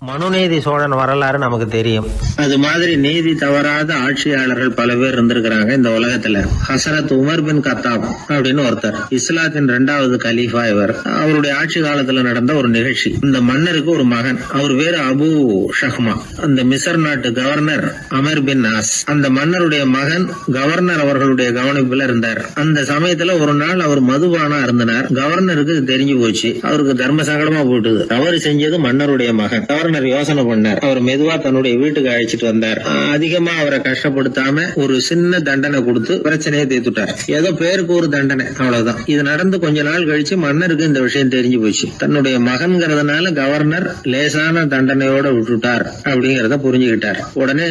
மனுநீதி சோழன் வரலாறு நமக்கு தெரியும். அது மாதிரி நீதி தவறாத ஆட்சியாளர்கள் பல பேர் இருந்திருக்கிறாங்க இந்த உலகத்துல. ஹசரத் உமர் பின் கத்தாப் அப்படின்னு ஒருத்தர், இஸ்லாத்தின் 2வது கலீஃபா இவர். அவருடைய ஆட்சி காலத்துல நடந்த ஒரு நிகழ்ச்சி. இந்த மன்னருக்கு ஒரு மகன், அவர் பேரு அபு ஷஹ்மா. அந்த மிசர் நாட்டு கவர்னர் அமர் பின் ஆஸ், அந்த மன்னருடைய மகன் கவர்னர் அவர்களுடைய கவனிப்புல இருந்தார். அந்த சமயத்துல ஒரு நாள் அவர் மதுபானா இருந்தனர். கவர்னருக்கு தெரிஞ்சு போச்சு. அவருக்கு தர்ம சங்கடமா போட்டுது. தவறு செஞ்சது மன்னருடைய மகன். கவர்னர் யோசனை பண்ணார். அவர் மெதுவா தன்னுடைய வீட்டுக்கு அழைச்சிட்டு வந்தார். அதிகமா அவரை கஷ்டப்படுத்தாம ஒரு சின்ன தண்டனை கொடுத்து பிரச்சனையை தீர்த்துட்டார். ஏதோ பேருக்கு ஒரு தண்டனை, அவ்வளவுதான். இது நடந்து கொஞ்ச நாள் கழிச்சு மன்னருக்கு இந்த விஷயம் தெரிஞ்சு போச்சு. தன்னுடைய மகன்கிறதுனால கவர்னர் லேசான தண்டனையோட விட்டுட்டார் அப்படிங்கறத புரிஞ்சுக்கிட்டார். உடனே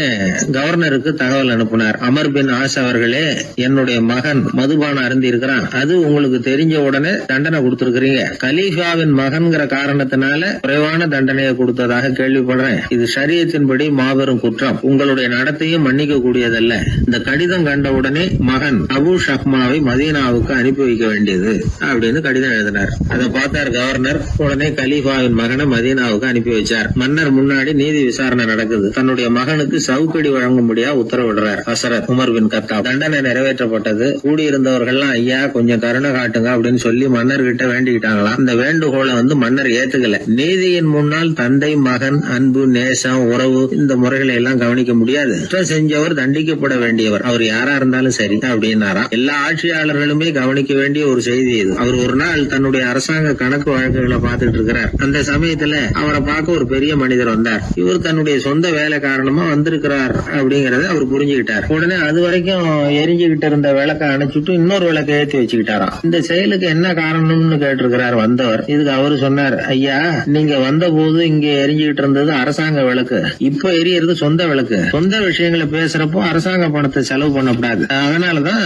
கவர்னருக்கு தகவல் அனுப்பினார். அமர் பின் ஆஸ் அவர்களே, என்னுடைய மகன் மதுபானம் அருந்தி இருக்கிறான், அது உங்களுக்கு தெரிஞ்ச உடனே தண்டனை கொடுத்திருக்கிறீங்க. கலீஃபாவின் மகன்கிற காரணத்தினால குறைவான தண்டனையை கொடுத்ததாக கேள்விப்படுறேன். இது ஷரியத்தின்படி மாபெரும் குற்றம். உங்களுடைய நடத்தையும் மன்னிக்க கூடியதல்ல. இந்த கடிதம் கண்ட உடனே மகன் அபு ஷஹ்மாவை மதீனாவுக்கு அனுப்பி வைக்க வேண்டியது அப்படின்னு கடிதம் எழுதினார். அதை பார்த்தார் கவர்னர். உடனே கலீஃபாவின் மகனை மதீனாவுக்கு அனுப்பி வச்சார். மன்னர் முன்னாடி நீதி விசாரணை நடக்குது. தன்னுடைய மகனுக்கு சவுக்கடி வழங்கும்படியா உத்தரவிடுறார் ஹசரத் உமர் பின் கத்தாப். தண்டனை நிறைவேற்றப்பட்டது. கூடியிருந்தவர்கள்லாம் ஐயா கொஞ்சம் கருணை காட்டுங்க அப்படின்னு சொல்லி மன்னர்கிட்ட வேண்டிக்கிட்டாங்களாம். இந்த வேண்டுகோளை மன்னர் ஏத்துக்கல. நீதியின் முன்னால் தந்தை மகன் அன்பு நேசம் உறவு இந்த முறைகளை எல்லாம் கவனிக்க முடியாது. குற்றம் செஞ்சவர் தண்டிக்கப்பட வேண்டியவர், அவர் யாரா இருந்தாலும் சரி அப்படின்னாராம். எல்லா ஆட்சியாளர்களுமே கவனிக்க வேண்டிய ஒரு செய்தி இது. அவர் ஒரு நாள் தன்னுடைய அரசாங்க கணக்கு வழக்குகளை பார்த்துட்டு இருக்கிறார். அந்த சமயத்துல அவரை பார்க்க ஒரு பெரிய மனிதர் வந்தார். இவர் தன்னுடைய சொந்த வேலை காரணமா வந்திருக்கிறார் அப்படிங்கறத அவர் புரிஞ்சுக்கிட்டார். உடனே அது வரைக்கும் எரிஞ்சுகிட்டு இருந்த விளக்க அணைச்சிட்டு இன்னொரு விளக்க ஏற்றி வச்சுக்கிட்டாராம். இந்த செயலுக்கு என்ன காரணம்னு கேட்டிருக்கிறார் வந்தவர். இதுக்கு அவரு சொன்னார், ஐயா நீங்க வந்த போது இங்க எரிஞ்சுகிட்டு இருந்தது அரசாங்க விளக்கு, இப்ப எரியறது சொந்த விளக்கு. சொந்த விஷயங்களை பேசுறப்போ அரசாங்க பணத்தை செலவு பண்ணக்கூடாது, அதனாலதான்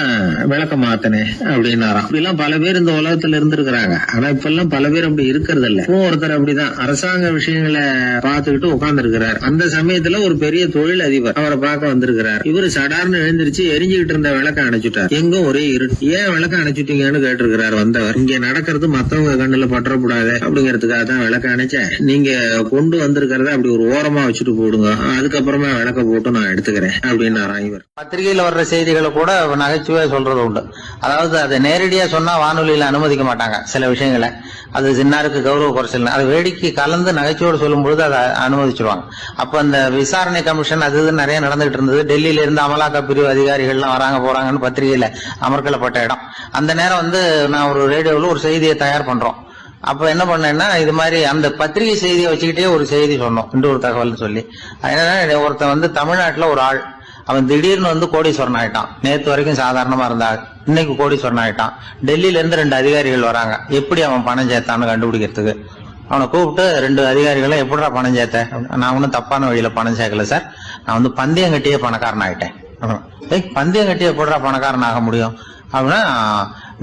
விளக்க மாத்தினேன் அப்படின்னாராம். இப்படி எல்லாம் பல பேர் இந்த உலகத்துல இருந்திருக்கிறாங்க. ஆனா இப்ப எல்லாம் பல பேர் அப்படி இருக்கிறது இல்ல. ஒருத்தர் அப்படிதான் அரசாங்க விஷயங்களை பார்த்துக்கிட்டு உட்கார்ந்து இருக்கிறார். அந்த சமயத்துல ஒரு பெரிய தொழில் அதிபர் அவரை பார்க்க வந்திருக்கிறார். இவரு சடார்னு எழுந்திருச்சு எரிஞ்சுகிட்டு இருந்த விளக்க அணைச்சுட்டார். எங்கும் ஒரே இருட்டு. ஏன் விளக்க அணைச்சுட்டீங்கன்னு கேட்டிருக்கிறார் வந்தவர். இங்க நடக்கிறது மத்தவங்க கண்ணுல பற்றக்கூடாது அப்படிங்கறதுக்காக தான் விளக்க அணைச்சேன். நீங்க கொண்டு வந்திருக்கிறத அப்படி ஒரு ஓரமா வச்சுட்டு போடுங்க, அதுக்கப்புறமா விளக்க போட்டு நான் எடுத்துக்கிறேன் அப்படின்னாராம் இவர். பத்திரிகையில வர்ற செய்திகளை கூட நகைச்சுவையா சொல்றது உண்டு. அதாவது அதை நேரடியா சொன்னா வானொலியில அனுமதிக்க மாட்டாங்க சில விஷயங்களை. அது சின்னாருக்கு கௌரவ குறைச்சல். அது வேடிக்கை கலந்து நகைச்சுவோடு சொல்லும் பொழுது அதை அனுமதிச்சிருவாங்க. அப்ப அந்த விசாரணை கமிஷன் அது நிறைய நடந்துகிட்டு இருந்தது. டெல்லியில இருந்து அமலாக்க பிரிவு அதிகாரிகள்லாம் வராங்க போறாங்கன்னு பத்திரிகையில அமர்க்கலப்பட்ட இடம். அந்த நேரம் நான் ஒரு ரேடியோவில் ஒரு செய்தியை தயார் பண்றோம். அப்ப என்ன பண்ணேன்னா, இது மாதிரி அந்த பத்திரிகை செய்தியை வச்சுக்கிட்டே ஒரு செய்தி சொன்னோம், இன்னொரு தகவல் சொல்லி. அதனால ஒருத்தன் தமிழ்நாட்டுல ஒரு ஆள், அவன் திடீர்னு கோடீஸ்வரன் ஆயிட்டான். நேத்து வரைக்கும் சாதாரணமா இருந்தா இன்னைக்கு கோடீஸ்வரன் ஆயிட்டான். டெல்லியில இருந்து 2 அதிகாரிகள் வராங்க. எப்படி அவன் பணம் சேர்த்தான்னு கண்டுபிடிக்கிறதுக்கு அவனை கூப்பிட்டு 2 அதிகாரிகளை எப்படிடா பணம் சேர்த்த? நான் ஒன்னும் தப்பான வழியில பணம் சேர்க்கல சார், நான் பந்தயம் கட்டியே பணக்காரன் ஆயிட்டேன். பந்தயம் கட்டியே எப்படிடா பணக்காரன் ஆக முடியும் அப்படின்னா,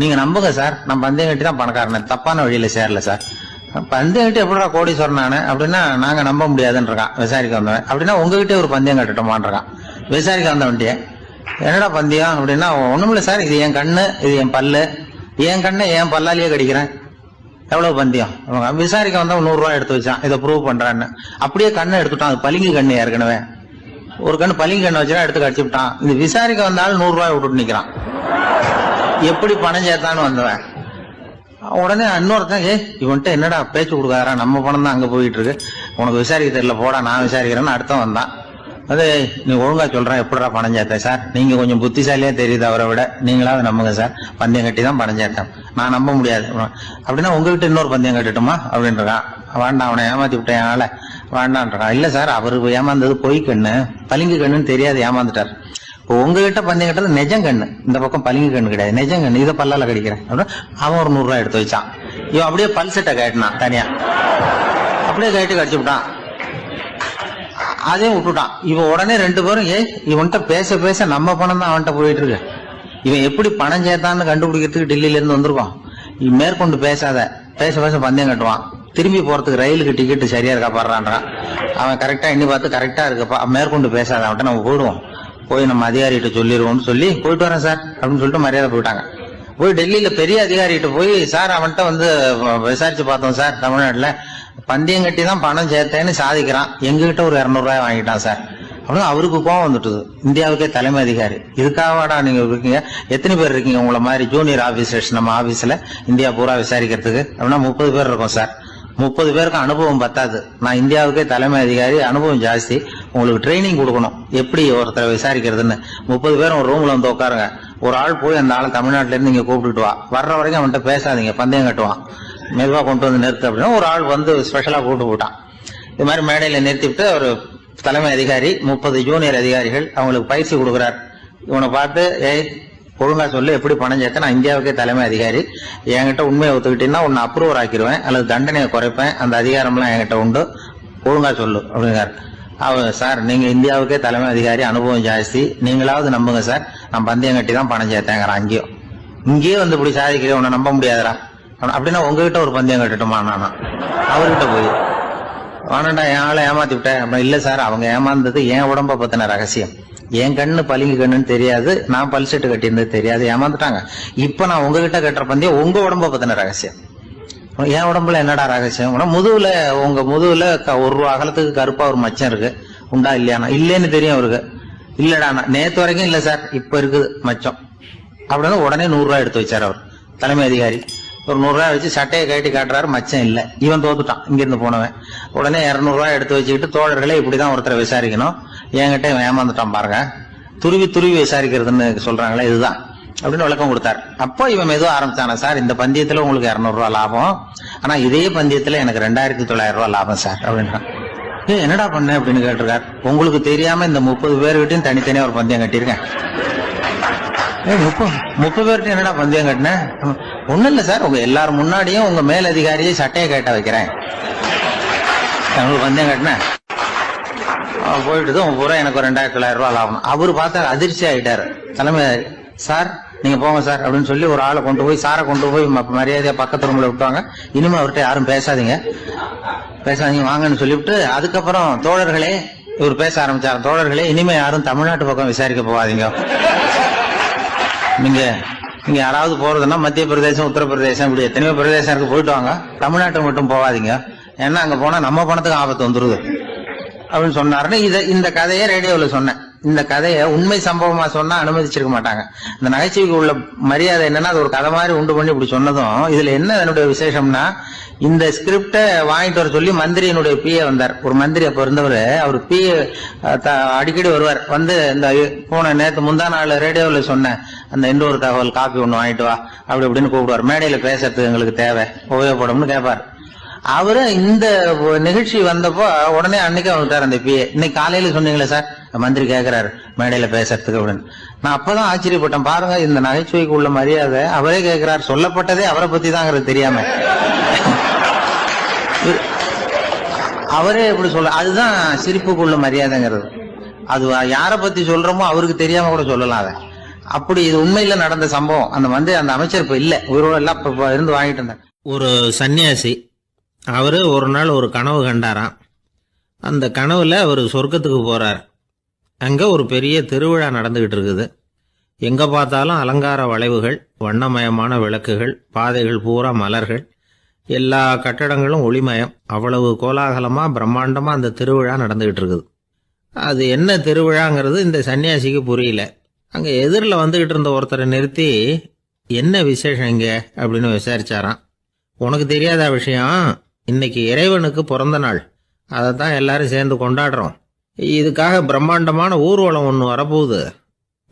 நீங்க நம்புங்க சார், நான் பந்தயம் கட்டி தான் பணக்காரன், தப்பான வழியில சேரல சார். பந்தயம் கட்டி எப்படா கோடீஸ்வரன் அப்படின்னா நாங்க நம்ப முடியாதுன்றான் விசாரிக்க வந்தவன். அப்படின்னா உங்ககிட்ட ஒரு பந்தயம் கட்டட்டுமான்றான் விசாரிக்க வந்தவன்ட்டியே. என்னடா பந்தயம் அப்படின்னா, ஒண்ணுமில்ல சார், இது என் கண்ணு, இது என் பல்லு, என் கண்ணு என் பல்லாலேயே கடிக்கிறேன், எவ்வளவு பந்தயம். விசாரிக்க வந்தா 100 ரூபாய் எடுத்து வச்சான், இதை ப்ரூவ் பண்றான்னு. அப்படியே கண்ணை எடுத்துட்டான். அது பளிங்கு கண்ணு, ஏற்கனவே ஒரு கண்ணு பளிங்கு கண்ணு வச்சுனா எடுத்து கடிச்சு விட்டான். இது விசாரிக்க வந்தாலும் 100 ரூபாய் விட்டுட்டு நிக்கிறான். எப்படி பணம் சேர்த்தான்னு வந்தவன். உடனே இன்னொருத்தன், இவன்ட்ட என்னடா பேச்சு கொடுக்காரா, நம்ம பணம் தான் அங்க போயிட்டு இருக்கு, உனக்கு விசாரிக்க தெரியல, போடா நான் விசாரிக்கிறேன்னு அடுத்த வந்தான். அது நீ ஒழுங்கா சொல்றேன், எப்படிடா பணம் சேர்த்த சார், நீங்க கொஞ்சம் புத்திசாலியா தெரியுது அவரை விட, நீங்களாவது நம்புங்க சார், பந்தயம் கட்டி தான் பணம் சேர்த்தேன், நான் நம்ப முடியாது அப்படின்னா உங்ககிட்ட இன்னொரு பந்தயம் கட்டட்டுமா அப்படின்றான். வேண்டாம், அவனை ஏமாத்தி விட்டேன் ஆள வேண்டான்றான். இல்ல சார், அவரு ஏமாந்தது பொய் கண்ணு, பளிங்கு கண்ணுன்னு தெரியாது, ஏமாந்துட்டார். இப்போ உங்ககிட்ட பந்தயம் கட்டது நெஜம் கண்ணு, இந்த பக்கம் பளிங்கு கண்ணு கிடையாது, நெஜம் கண்ணு, இதை பல்லால கடிக்கிறேன் அப்படின்னு அவன் ஒரு 100 ரூபாய் எடுத்து வச்சான். இவன் அப்படியே பல்செட்டை கட்டினான் தனியா, அப்படியே கட்டி கடிச்சு விட்டான். அதையும் விட்டுட்டான். இவன் உடனே 2 பேரும், இவன்கிட்ட பேச பேச நம்ம பணம் தான் அவன்கிட்ட போயிட்டு இருக்கு, இவன் எப்படி பணம் சேர்த்தான்னு கண்டுபிடிக்கிறதுக்கு டெல்லியில இருந்து வந்திருக்கோம், இவன் மேற்கொண்டு பேசாத, பேச பேச பந்தயம் கட்டுவான். திரும்பி போறதுக்கு ரயிலுக்கு டிக்கெட் சரியா இருக்கா பாடுறான்றான். அவன் கரெக்டா எண்ணி பார்த்து கரெக்டா இருக்குப்பா, மேற்கொண்டு பேசாத, அவன்கிட்ட நம்ம போயிடுவோம், போய் நம்ம அதிகாரிகிட்ட சொல்லிடுவோம்னு சொல்லி போயிட்டு வரேன் சார் அப்படின்னு சொல்லிட்டு மரியாதை போயிட்டாங்க. போய் டெல்லியில பெரிய அதிகாரிகிட்ட போய், சார் அவன்கிட்ட விசாரிச்சு பார்த்தோம் சார், தமிழ்நாட்டுல பந்தயம் கட்டி தான் பணம் சேர்த்தேன்னு சாதிக்கிறான், எங்ககிட்ட ஒரு 200 ரூபாய் வாங்கிட்டான் சார் அப்படின்னு அவருக்கு கோவம் வந்துட்டுது. இந்தியாவுக்கே தலைமை அதிகாரி, இதுக்காகவாடா நீங்க இருக்கீங்க? எத்தனை பேர் இருக்கீங்க உங்களை மாதிரி ஜூனியர் ஆபீசர்ஸ் நம்ம ஆபீஸ்ல இந்தியா பூரா விசாரிக்கிறதுக்கு? அப்படின்னா 30 பேர் இருக்கோம் சார். 30 பேருக்கு அனுபவம் பத்தாது, நான் இந்தியாவுக்கே தலைமை அதிகாரி, அனுபவம் ஜாஸ்தி, உங்களுக்கு ட்ரைனிங் கொடுக்கணும் எப்படி ஒருத்தரை விசாரிக்கிறதுன்னு. 30 பேரும் ஒரு ரூம்ல வந்து உட்காருங்க, ஒரு ஆள் போய் அந்த ஆள் தமிழ்நாட்டில இருந்து இங்க கூப்பிட்டுட்டு வா, வர்ற வரைக்கும் அவன்கிட்ட பேசாதீங்க, பந்தயம் கட்டுவான், மெதுவா கொண்டு வந்து நிறுத்து அப்படின்னா ஒரு ஆள் வந்து ஸ்பெஷலா கூப்பிட்டு போட்டான். இது மாதிரி மேடையில நிறுத்திவிட்டு ஒரு தலைமை அதிகாரி 30 ஜூனியர் அதிகாரிகள் அவங்களுக்கு பயிற்சி கொடுக்குறார். இவனை பார்த்து, ஏய் ஒழுங்கா சொல்லு, எப்படி பணம் சேர்த்த, நான் இந்தியாவுக்கே தலைமை அதிகாரி, என்கிட்ட உண்மையை ஒத்துக்கிட்டீங்கன்னா உன்னை அப்ரூவர் ஆக்கிடுவேன் அல்லது தண்டனையை குறைப்பேன், அந்த அதிகாரம்லாம் என்கிட்ட உண்டு, ஒழுங்கா சொல்லு அப்படிங்கிறார். அவர், சார் நீங்க இந்தியாவுக்கே தலைமை அதிகாரி, அனுபவம் ஜாஸ்தி, நீங்களாவது நம்புங்க சார், நான் பந்தயம் கட்டி தான் பணம் சேர்த்தேங்கிறான். இங்கேயும் வந்து இப்படி சாதிக்கிறேன், உன்னை நம்ப முடியாதரா அப்படின்னா உங்ககிட்ட ஒரு பந்தயம் கட்டுட்டுமா? நானா அவர்கிட்ட போய் வானண்டா என் ஆளை ஏமாத்தி விட்டேன் அப்படின்னா, இல்ல சார் அவங்க ஏமாந்தது என் உடம்ப பத்தின ரகசியம், என் கண்ணு பளிங்கு கண்ணுன்னு தெரியாது, நான் பல்செட்டு கட்டியிருந்தது தெரியாது, ஏமாந்துட்டாங்க. இப்ப நான் உங்ககிட்ட கட்டுற பந்தயம் உங்க உடம்ப பத்தின ரகசியம். என் உடம்புல என்னடா ரகசியம்? முதுகுல, உங்க முதுகுல 1 ரூபா அகலத்துக்கு கருப்பா ஒரு மச்சம் இருக்கு, உண்டா இல்லையானா? இல்லேன்னு தெரியும் அவருக்கு. இல்லடா நேத்து வரைக்கும் இல்ல சார், இப்ப இருக்குது மச்சம் அப்படின்னு உடனே 100 ரூபாய் எடுத்து வச்சார் அவர் தலைமை அதிகாரி. ஒரு 100 ரூபாய் வச்சு சட்டையை கட்டி காட்டுறாரு, மச்சம் இல்ல, இவன் தோத்துட்டான் இங்கிருந்து போனவன். உடனே 200 ரூபாய் எடுத்து வச்சுக்கிட்டு, தோழர்களே இப்படிதான் ஒருத்தரை விசாரிக்கணும், என்கிட்ட இவன் ஏமாந்துட்டான் பாருங்க, துருவி துருவி விசாரிக்கிறதுன்னு சொல்றாங்களே இதுதான் அப்படின்னு விளக்கம் கொடுத்தாரு. அப்போ இவன் மெதுவா ஆரம்பிச்சானா, சார் இந்த பந்தயத்துல உங்களுக்கு 200 ரூபாய் லாபம், ஆனா இதே பந்தயத்துல எனக்கு 2900 ரூபாய் லாபம் சார் அப்படின்றான். என்னடா பண்ண அப்படின்னு கேட்டிருக்காரு. உங்களுக்கு தெரியாம இந்த 30 பேர்கிட்டையும் தனித்தனியா ஒரு பந்தயம் கட்டியிருக்கேன். 30 பேர்கிட்ட என்னடா பந்தயம் கட்டினேன்? ஒண்ணும் இல்ல சார், உங்க எல்லாரும் முன்னாடியும் உங்க மேல் அதிகாரியை சட்டையை கேட்ட வைக்கிறேன், உங்களுக்கு பந்தயம் கட்டினேன். போயிட்டு பூரா எனக்கு 2900 ரூபாய் லாபம். அவரு பார்த்தா அதிர்ச்சி ஆயிட்டாரு. தலைமை, சார் நீங்க போங்க சார் அப்படின்னு சொல்லி ஒரு ஆளை கொண்டு போய், சாரை கொண்டு போய் மரியாதையா பக்கத்து ரூம்ல விட்டாங்க. இனிமே அவர்கிட்ட யாரும் பேசாதீங்க வாங்கன்னு சொல்லிவிட்டு, அதுக்கப்புறம் தோழர்களே, இவர் பேச ஆரம்பிச்சார், தோழர்களே இனிமே யாரும் தமிழ்நாட்டு பக்கம் விசாரிக்க போகாதீங்க, நீங்க யாராவது போறதுன்னா மத்திய பிரதேசம், உத்தரப்பிரதேசம், இப்படி எத்தனையோ பிரதேசம் போயிட்டு வாங்க, தமிழ்நாட்டுக்கு மட்டும் போகாதீங்க, ஏன்னா அங்க போனா நம்ம பணத்துக்கு ஆபத்து வந்துருது அப்படின்னு சொன்னாருன்னு இந்த கதையை ரேடியோல சொன்னேன். இந்த கதையை உண்மை சம்பவமா சொன்னா அனுமதிச்சிருக்க மாட்டாங்க. இந்த நகைச்சுவைக்கு உள்ள மரியாதை என்னன்னா, அது ஒரு கதை மாதிரி உண்டு பண்ணி இப்படி சொன்னதும், இதுல என்ன என்னுடைய விசேஷம்னா, இந்த ஸ்கிரிப்ட வாங்கிட்டு வர சொல்லி மந்திரியினுடைய பிஏ வந்தார். ஒரு மந்திரி அப்ப இருந்தவர், அவர் பிஏ அடிக்கடி வருவார். வந்து இந்த போன நேத்து முந்தா நாள் ரேடியோல சொன்ன அந்த இன்னொரு தகவல் காப்பி ஒண்ணு வாங்கிட்டு வா அப்படி இப்படின்னு கூப்பிடுவார். மேடையில பேசுறதுக்கு எங்களுக்கு தேவை, உபயோகப்படும்னு கேட்பார். அவரு இந்த நிகழ்ச்சி வந்தப்போ உடனே அன்னைக்கு வந்துட்டார் அந்த பிஏ. இன்னைக்கு காலையில சொன்னீங்களே சார், மந்திரி கேட்கிறாரு மேடையில பேசுறதுக்கு அப்படின்னு. நான் அப்பதான் ஆச்சரியப்பட்டேன், பாருங்க இந்த நகைச்சுவைக்கு உள்ள மரியாதை. அவரே கேட்கிறார், சொல்லப்பட்டதே அவரை பத்தி தாங்கிறது தெரியாம அவரே எப்படி சொல்ல, அதுதான் சிரிப்புக்குள்ள மரியாதைங்கிறது. அது யாரை பத்தி சொல்றோமோ அவருக்கு தெரியாம கூட சொல்லலாம் அதை. அப்படி இது உண்மையில நடந்த சம்பவம். அந்த அமைச்சர் இப்ப இல்ல, உயிரோட எல்லாம் இருந்து வாங்கிட்டு இருந்தார். ஒரு சன்னியாசி, அவரு ஒரு நாள் ஒரு கனவு கண்டாராம். அந்த கனவுல அவர் சொர்க்கத்துக்கு போறார். அங்க ஒரு பெரிய திருவிழா நடந்துகிட்டு இருக்குது. எங்க பார்த்தாலும் அலங்கார வளைவுகள், வண்ணமயமான விளக்குகள், பாதைகள் பூரா மலர்கள், எல்லா கட்டடங்களும் ஒளிமயம். அவ்வளவு கோலாகலமா பிரம்மாண்டமா அந்த திருவிழா நடந்துகிட்டு இருக்குது. அது என்ன திருவிழாங்கிறது இந்த சன்னியாசிக்கு புரியல. அங்க எதிரில் வந்துகிட்டு இருந்த ஒருத்தரை நிறுத்தி, என்ன விசேஷம் இங்க அப்படின்னு விசாரிச்சாராம். உனக்கு தெரியாத விஷயம், இன்னைக்கு இறைவனுக்கு பிறந்த நாள், அதைத்தான் எல்லாரும் சேர்ந்து கொண்டாடுறோம். இதுக்காக பிரம்மாண்டமான ஊர்வலம் ஒன்று வரப்போகுது,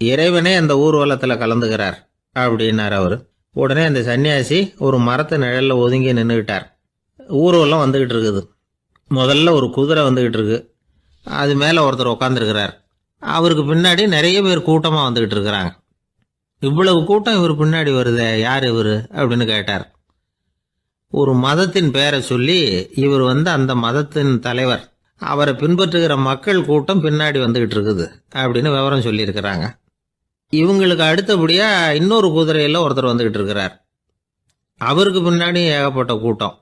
இறைவனே அந்த ஊர்வலத்தில் கலந்துக்கிறார் அப்படின்னார் அவரு. உடனே அந்த சன்னியாசி ஒரு மரத்து நிழல்ல ஒதுங்கி நின்றுக்கிட்டார். ஊர்வலம் வந்துகிட்டு இருக்குது. முதல்ல ஒரு குதிரை வந்துகிட்டு இருக்கு, அது மேல ஒருத்தர் உட்காந்துருக்கிறார். அவருக்கு பின்னாடி நிறைய பேர் கூட்டமா வந்துகிட்டு இருக்கிறாங்க. இவ்வளவு கூட்டம் இவர் பின்னாடி வருதே, யார் இவரு அப்படின்னு கேட்டார். ஒரு மதத்தின் பெயரை சொல்லி, இவர் அந்த மதத்தின் தலைவர், அவரை பின்பற்றுகிற மக்கள் கூட்டம் பின்னாடி வந்துகிட்டு இருக்குது அப்படின்னு விவரம் சொல்லியிருக்கிறாங்க. இவங்களுக்கு அடுத்தபடியா இன்னொரு குதிரையில ஒருத்தர் வந்துகிட்டு இருக்கிறார். அவருக்கு பின்னாடி ஏகப்பட்ட கூட்டம்.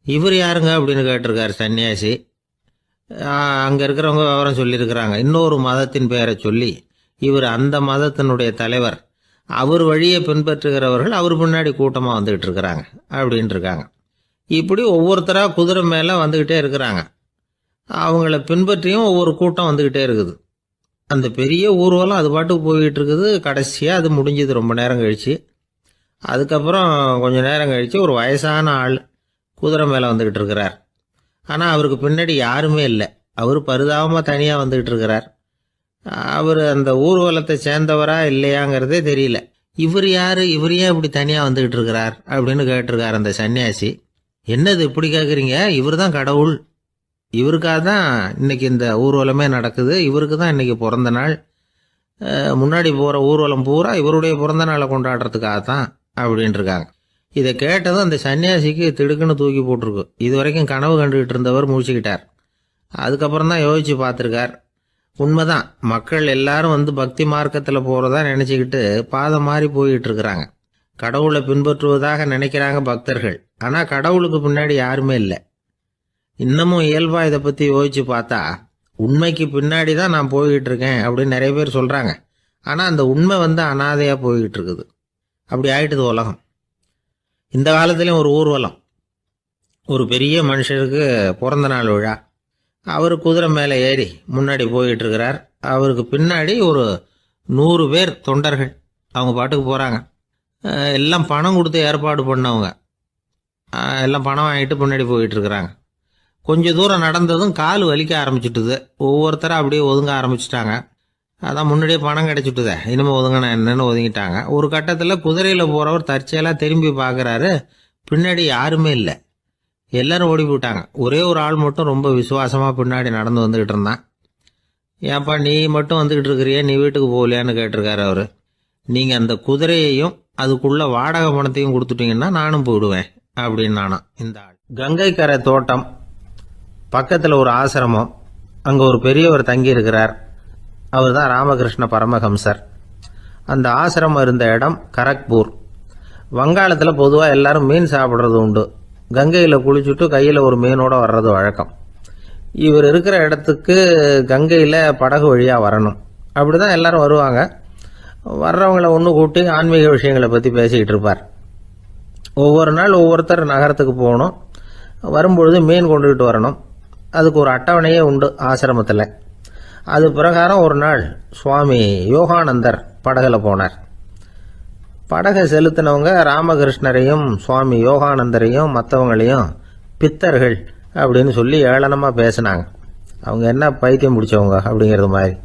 இவர் யாருங்க அப்படின்னு கேட்டிருக்காரு சன்னியாசி. அங்க இருக்கிறவங்க விவரம் சொல்லியிருக்கிறாங்க. இன்னொரு மதத்தின் பெயரை சொல்லி, இவர் அந்த மதத்தினுடைய தலைவர், அவர் வழியை பின்பற்றுகிறவர்கள் அவர் பின்னாடி கூட்டமா வந்துகிட்டு இருக்கிறாங்க அப்படின்னு இருக்காங்க. இப்படி ஒவ்வொருத்தராக குதிரை மேலே வந்துக்கிட்டே இருக்கிறாங்க. அவங்கள பின்பற்றியும் ஒவ்வொரு கூட்டம் வந்துக்கிட்டே இருக்குது. அந்த பெரிய ஊர்வலம் அது பாட்டுக்கு போய்கிட்டு இருக்குது. கடைசியாக அது முடிஞ்சது ரொம்ப நேரம் கழித்து. அதுக்கப்புறம் கொஞ்சம் நேரம் கழித்து ஒரு வயசான ஆள் குதிரை மேலே வந்துக்கிட்டு இருக்கிறார். ஆனால் அவருக்கு பின்னாடி யாருமே இல்லை. அவர் பரிதாபமாக தனியாக வந்துக்கிட்டு இருக்கிறார். அவர் அந்த ஊர்வலத்தை சேர்ந்தவரா இல்லையாங்கிறதே தெரியல. இவர் யார், இவர் ஏன் இப்படி தனியாக வந்துக்கிட்டு இருக்கிறார் அப்படின்னு கேட்டிருக்கார் அந்த சன்னியாசி. என்னது இப்படி கேட்குறீங்க? இவர் தான் கடவுள். இவருக்காக தான் இன்னைக்கு இந்த ஊர்வலமே நடக்குது. இவருக்கு தான் இன்னைக்கு பிறந்த நாள். முன்னாடி போகிற ஊர்வலம் பூரா இவருடைய பிறந்த நாளை கொண்டாடுறதுக்காக தான் அப்படின்ட்டுருக்காங்க. இதை கேட்டதும் அந்த சன்னியாசிக்கு திடுக்குன்னு தூக்கி போட்டிருக்கு. இது வரைக்கும் கனவு கண்டுகிட்டு இருந்தவர் முடிச்சுக்கிட்டார். அதுக்கப்புறம் தான் யோசித்து பார்த்துருக்கார். உண்மைதான், மக்கள் எல்லாரும் வந்து பக்தி மார்க்கத்தில் போகிறதா நினச்சிக்கிட்டு பாதம் மாறி போயிட்டு இருக்கிறாங்க. கடவுளை பின்பற்றுவதாக நினைக்கிறாங்க பக்தர்கள். ஆனால் கடவுளுக்கு பின்னாடி யாருமே இல்லை. இன்னமும் இயல்பாக இதை பற்றி யோசித்து பார்த்தா உண்மைக்கு பின்னாடி தான் நான் போய்கிட்டு இருக்கேன் அப்படின்னு நிறைய பேர் சொல்கிறாங்க. ஆனால் அந்த உண்மை வந்து அனாதையாக போய்கிட்டு இருக்குது. அப்படி ஆயிட்டுது உலகம். இந்த காலத்துலேயும் ஒரு ஊர்வலம், ஒரு பெரிய மனுஷருக்கு பிறந்த நாள் விழா. அவர் குதிரை மேலே ஏறி முன்னாடி போய்கிட்டு இருக்கிறார். அவருக்கு பின்னாடி ஒரு 100 பேர் தொண்டர்கள் அவங்க பாட்டுக்கு போகிறாங்க. எல்லாம் பணம் கொடுத்து ஏற்பாடு பண்ணவங்க. எல்லாம் பணம் வாங்கிட்டு முன்னாடி போயிட்டு இருக்கிறாங்க. கொஞ்சம் தூரம் நடந்ததும் கால் வலிக்க ஆரம்பிச்சுட்டுது. ஒவ்வொருத்தரும் அப்படியே ஒதுங்க ஆரம்பிச்சிட்டாங்க. அதான் முன்னாடியே பணம் கிடைச்சிட்டுதே, இனிமேல் ஒதுங்கினா என்னன்னு ஒதுங்கிட்டாங்க. ஒரு கட்டத்தில் குதிரையில் போகிறவர் தற்செயலாக திரும்பி பார்க்குறாரு. பின்னாடி யாருமே இல்லை. எல்லாரும் ஓடி போயிட்டாங்க. ஒரே ஒரு ஆள் மட்டும் ரொம்ப விசுவாசமாக பின்னாடி நடந்து வந்துக்கிட்டு இருந்தான். ஏன்ப்பா நீ மட்டும் வந்துக்கிட்டு இருக்கிறியே, நீ வீட்டுக்கு போகலையான்னு கேட்டிருக்காரு அவர். நீங்கள் அந்த குதிரையையும் அதுக்குள்ள வாடகை பணத்தையும் கொடுத்துட்டீங்கன்னா நானும் போயிடுவேன் அப்படின்னு நானும். இந்த ஆள் கங்கை கரை தோட்டம் பக்கத்தில் ஒரு ஆசிரமம். அங்கே ஒரு பெரியவர் தங்கி இருக்கிறார். அவர் தான் ராமகிருஷ்ண பரமஹம்சர். அந்த ஆசிரமம் இருந்த இடம் கரக்பூர். வங்காளத்தில் பொதுவாக எல்லாரும் மீன் சாப்பிட்றது உண்டு. கங்கையில் குளிச்சுட்டு கையில் ஒரு மீனோடு வர்றது வழக்கம். இவர் இருக்கிற இடத்துக்கு கங்கையில் படகு வழியாக வரணும். அப்படி தான் எல்லாரும் வருவாங்க. வர்றவங்கள ஒன்று கூட்டி ஆன்மீக விஷயங்களை பற்றி பேசிக்கிட்டு இருப்பார். ஒவ்வொரு நாள் ஒவ்வொருத்தர் நகரத்துக்கு போகணும். வரும்பொழுது மீன் கொண்டுகிட்டு வரணும். அதுக்கு ஒரு அட்டவணையே உண்டு ஆசிரமத்தில். அது பிரகாரம் ஒரு நாள் சுவாமி யோகானந்தர் படகுல போனார். படகை செலுத்தினவங்க ராமகிருஷ்ணரையும் சுவாமி யோகானந்தரையும் மற்றவங்களையும் பித்தர்கள் அப்படின்னு சொல்லி ஏளனமாக பேசினாங்க. அவங்க என்ன பைத்தியம் பிடிச்சவங்க அப்படிங்கிறது மாதிரி.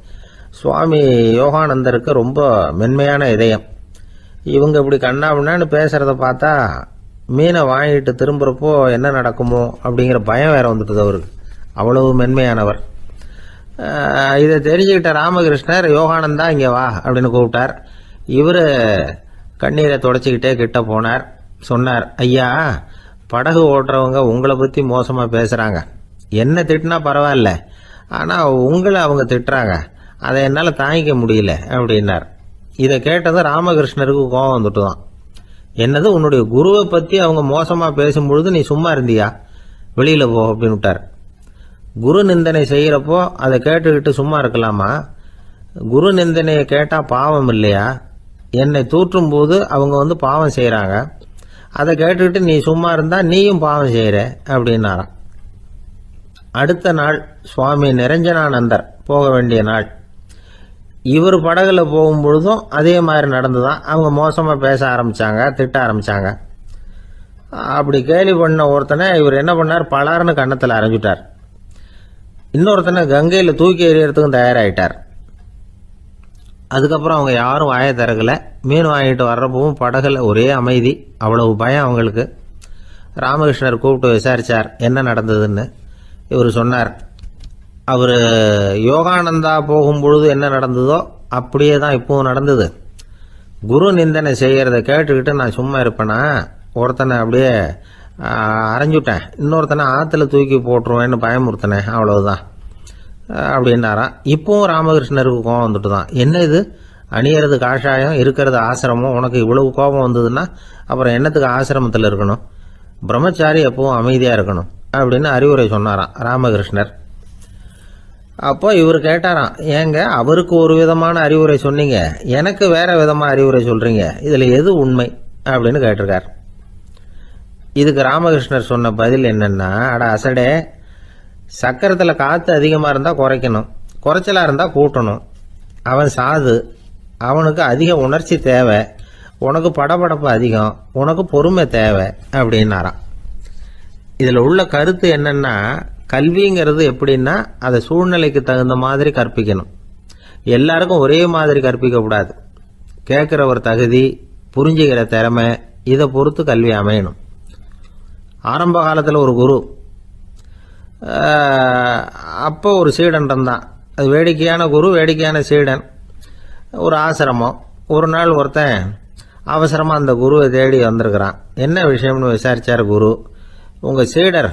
சுவாமி யோகானந்தருக்கு ரொம்ப மென்மையான இதயம். இவங்க இப்படி கண்ணாபின்னான்னு பேசுகிறத பார்த்தா மீனை வாங்கிட்டு திரும்புகிறப்போ என்ன நடக்குமோ அப்படிங்கிற பயம் வேற வந்துட்டுது அவருக்கு. அவ்வளவு மென்மையானவர். இதை தெரிஞ்சுக்கிட்ட ராமகிருஷ்ணர் யோகானந்தா இங்கே வா அப்படின்னு கூப்பிட்டார். இவர் கண்ணீரை தொடச்சிக்கிட்டே கிட்ட போனார். சொன்னார், ஐயா, படகு ஓட்டுறவங்க உங்களை பற்றி மோசமாக பேசுகிறாங்க. என்ன திட்டினா பரவாயில்ல, ஆனால் உங்களை அவங்க திட்டுறாங்க. அதை என்னால் தாங்கிக்க முடியல அப்படின்னார். இதை கேட்டதும் ராமகிருஷ்ணருக்கு கோபம் வந்துட்டு தான். என்னது, உன்னுடைய குருவை பற்றி அவங்க மோசமாக பேசும்பொழுது நீ சும்மா இருந்தியா? வெளியில் போ அப்படின்னு விட்டார். குரு நிந்தனை செய்கிறப்போ அதை கேட்டுக்கிட்டு சும்மா இருக்கலாமா? குரு நிந்தனையை கேட்டால் பாவம் இல்லையா? என்னை தூற்றும் போது அவங்க வந்து பாவம் செய்கிறாங்க. அதை கேட்டுக்கிட்டு நீ சும்மா இருந்தால் நீயும் பாவம் செய்கிற அப்படின்னாராம். அடுத்த நாள் சுவாமி நிரஞ்சனானந்தர் போக வேண்டிய நாள். இவர் படகுல போகும்பொழுதும் அதே மாதிரி நடந்துதான். அவங்க மோசமாக பேச ஆரம்பித்தாங்க, திட்ட ஆரம்பித்தாங்க. அப்படி கேலி பண்ண ஒருத்தனை இவர் என்ன பண்ணார், பலார்னு கன்னத்தில் அரைஞ்சிட்டார். இன்னொருத்தனை கங்கையில் தூக்கி எறியறதுக்கும் தயாராகிட்டார். அதுக்கப்புறம் அவங்க யாரும் வாயை திறக்கலை. மீன் வாங்கிட்டு வர்றப்பவும் படகுல ஒரே அமைதி. அவ்வளவு பயம் அவங்களுக்கு. ராமகிருஷ்ணர் கூப்பிட்டு விசாரித்தார் என்ன நடந்ததுன்னு. இவர் சொன்னார், அவர் யோகானந்தா போகும்பொழுது என்ன நடந்ததோ அப்படியே தான் இப்பவும் நடந்தது. குரு நிந்தனை செய்கிறத கேட்டுக்கிட்டு நான் சும்மா இருப்பேனா? ஒருத்தனை அப்படியே அரைஞ்சுட்டேன், இன்னொருத்தனை ஆற்றுல தூக்கி போட்டுருவேன்னு பயமுறுத்தினேன், அவ்வளவுதான் அப்படின்னாராம். இப்போவும் ராமகிருஷ்ணருக்கு கோபம் வந்துட்டு தான். என்ன இது, அணியறது காஷாயம், இருக்கிறது ஆசிரமம், உனக்கு இவ்வளவு கோபம் வந்ததுன்னா அப்புறம் என்னத்துக்கு ஆசிரமத்தில் இருக்கணும்? பிரம்மச்சாரி எப்பவும் அமைதியாக இருக்கணும் அப்படின்னு அறிவுரை சொன்னாராம் ராமகிருஷ்ணர். அப்போ இவர் கேட்டாராம், ஏங்க அவருக்கு ஒரு விதமான அறிவுரை சொன்னீங்க, எனக்கு வேற விதமாக அறிவுரை சொல்கிறீங்க, இதில் எது உண்மை அப்படின்னு கேட்டிருக்கார். இதுக்கு ராமகிருஷ்ணர் சொன்ன பதில் என்னன்னா, அட அசடே, சக்கரத்தில் காற்று அதிகமாக இருந்தால் குறைக்கணும், குறைச்சலாக இருந்தால் கூட்டணும். அவன் சாது, அவனுக்கு அதிக உணர்ச்சி தேவை, உனக்கு படபடப்பு அதிகம், உனக்கு பொறுமை தேவை அப்படின்னாராம். இதில் உள்ள கருத்து என்னன்னா, கல்விங்கிறது எப்படின்னா அதை சூழ்நிலைக்கு தகுந்த மாதிரி கற்பிக்கணும். எல்லாருக்கும் ஒரே மாதிரி கற்பிக்கக்கூடாது. கேட்குற ஒரு தகுதி, புரிஞ்சுக்கிற திறமை, இதை பொறுத்து கல்வி அமையணும். ஆரம்ப காலத்தில் ஒரு குரு, அப்போ ஒரு சீடன் இருந்தான். அது வேடிக்கையான குரு, வேடிக்கையான சீடன். ஒரு ஆசிரமம். ஒரு நாள் ஒருத்தன் அவசரமாக அந்த குருவை தேடி வந்திருக்கிறான். என்ன விஷயம்னு விசாரித்தார் குரு. உங்கள் சீடர்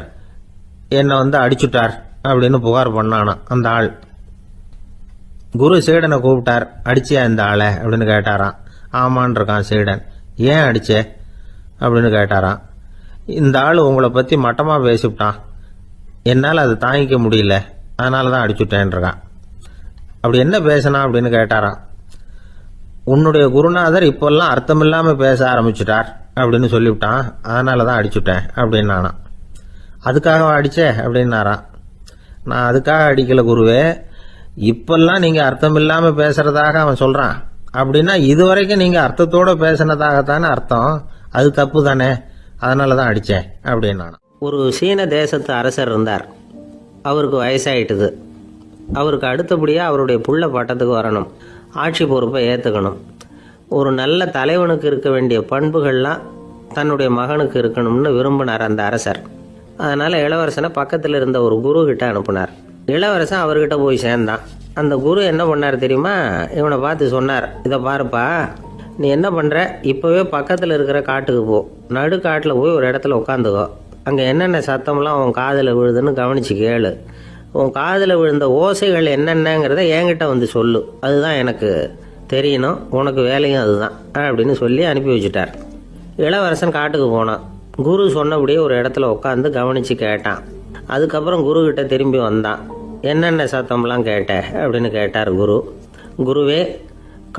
என்னை அடிச்சுட்டார் அப்படின்னு புகார் பண்ணானா அந்த ஆள். குரு சீடனை கூப்பிட்டார். அடிச்சியா இந்த ஆளை அப்படின்னு கேட்டாராம். ஆமான் இருக்கான் சீடன். ஏன் அடிச்சே அப்படின்னு கேட்டாராம். இந்த ஆள் உங்களை பற்றி மட்டமாக பேசிவிட்டான், என்னால் அதை தாங்கிக்க முடியல, அதனால தான் அடிச்சுட்டேன்ருக்கான். அப்படி என்ன பேசினா அப்படின்னு கேட்டாராம். உன்னுடைய குருநாதர் இப்போல்லாம் அர்த்தமில்லாமல் பேச ஆரம்பிச்சுட்டார் அப்படின்னு சொல்லிவிட்டான், அதனால தான் அடிச்சுட்டேன் அப்படின்னு நானாம். அதுக்காக அடிச்சே அப்படின்னாராம். நான் அதுக்காக அடிக்கல குருவே, இப்பெல்லாம் நீங்கள் அர்த்தமில்லாமல் பேசுறதாக அவன் சொல்கிறான் அப்படின்னா இதுவரைக்கும் நீங்கள் அர்த்தத்தோடு பேசினதாகத்தானே அர்த்தம், அது தப்பு தானே, அதனால தான் அடித்தேன் அப்படின்னு நானாம். ஒரு சீன தேசத்து அரசர் இருந்தார். அவருக்கு வயசாயிட்டுது. அவருக்கு அடுத்தபடியாக அவருடைய புள்ள பட்டத்துக்கு வரணும், ஆட்சி பொறுப்பை ஏற்றுக்கணும். ஒரு நல்ல தலைவனுக்கு இருக்க வேண்டிய பண்புகள்லாம் தன்னுடைய மகனுக்கு இருக்கணும்னு விரும்பினார் அந்த அரசர். அதனால் இளவரசனை பக்கத்தில் இருந்த ஒரு குரு கிட்ட அனுப்புனார். இளவரசன் அவர்கிட்ட போய் சேர்ந்தான். அந்த குரு என்ன பண்ணார் தெரியுமா? இவனை பார்த்து சொன்னார், இதை பாருப்பா, நீ என்ன பண்ணுற, இப்போவே பக்கத்தில் இருக்கிற காட்டுக்கு போ, நடு காட்டில் போய் ஒரு இடத்துல உட்காந்துக்கோ, அங்கே என்னென்ன சத்தம்லாம் உன் காதில் விழுதுன்னு கவனித்து கேளு, உன் காதில் விழுந்த ஓசைகள் என்னென்னங்கிறத என்கிட்ட சொல்லு, அதுதான் எனக்கு தெரியணும், உனக்கு வேலையும் அதுதான் அப்படின்னு சொல்லி அனுப்பி வச்சுட்டார். இளவரசன் காட்டுக்கு போனான். குரு சொன்னபடியே ஒரு இடத்துல உட்காந்து கவனித்து கேட்டான். அதுக்கப்புறம் குருக்கிட்ட திரும்பி வந்தான். என்னென்ன சத்தம்லாம் கேட்ட அப்படின்னு கேட்டார் குரு. குருவே,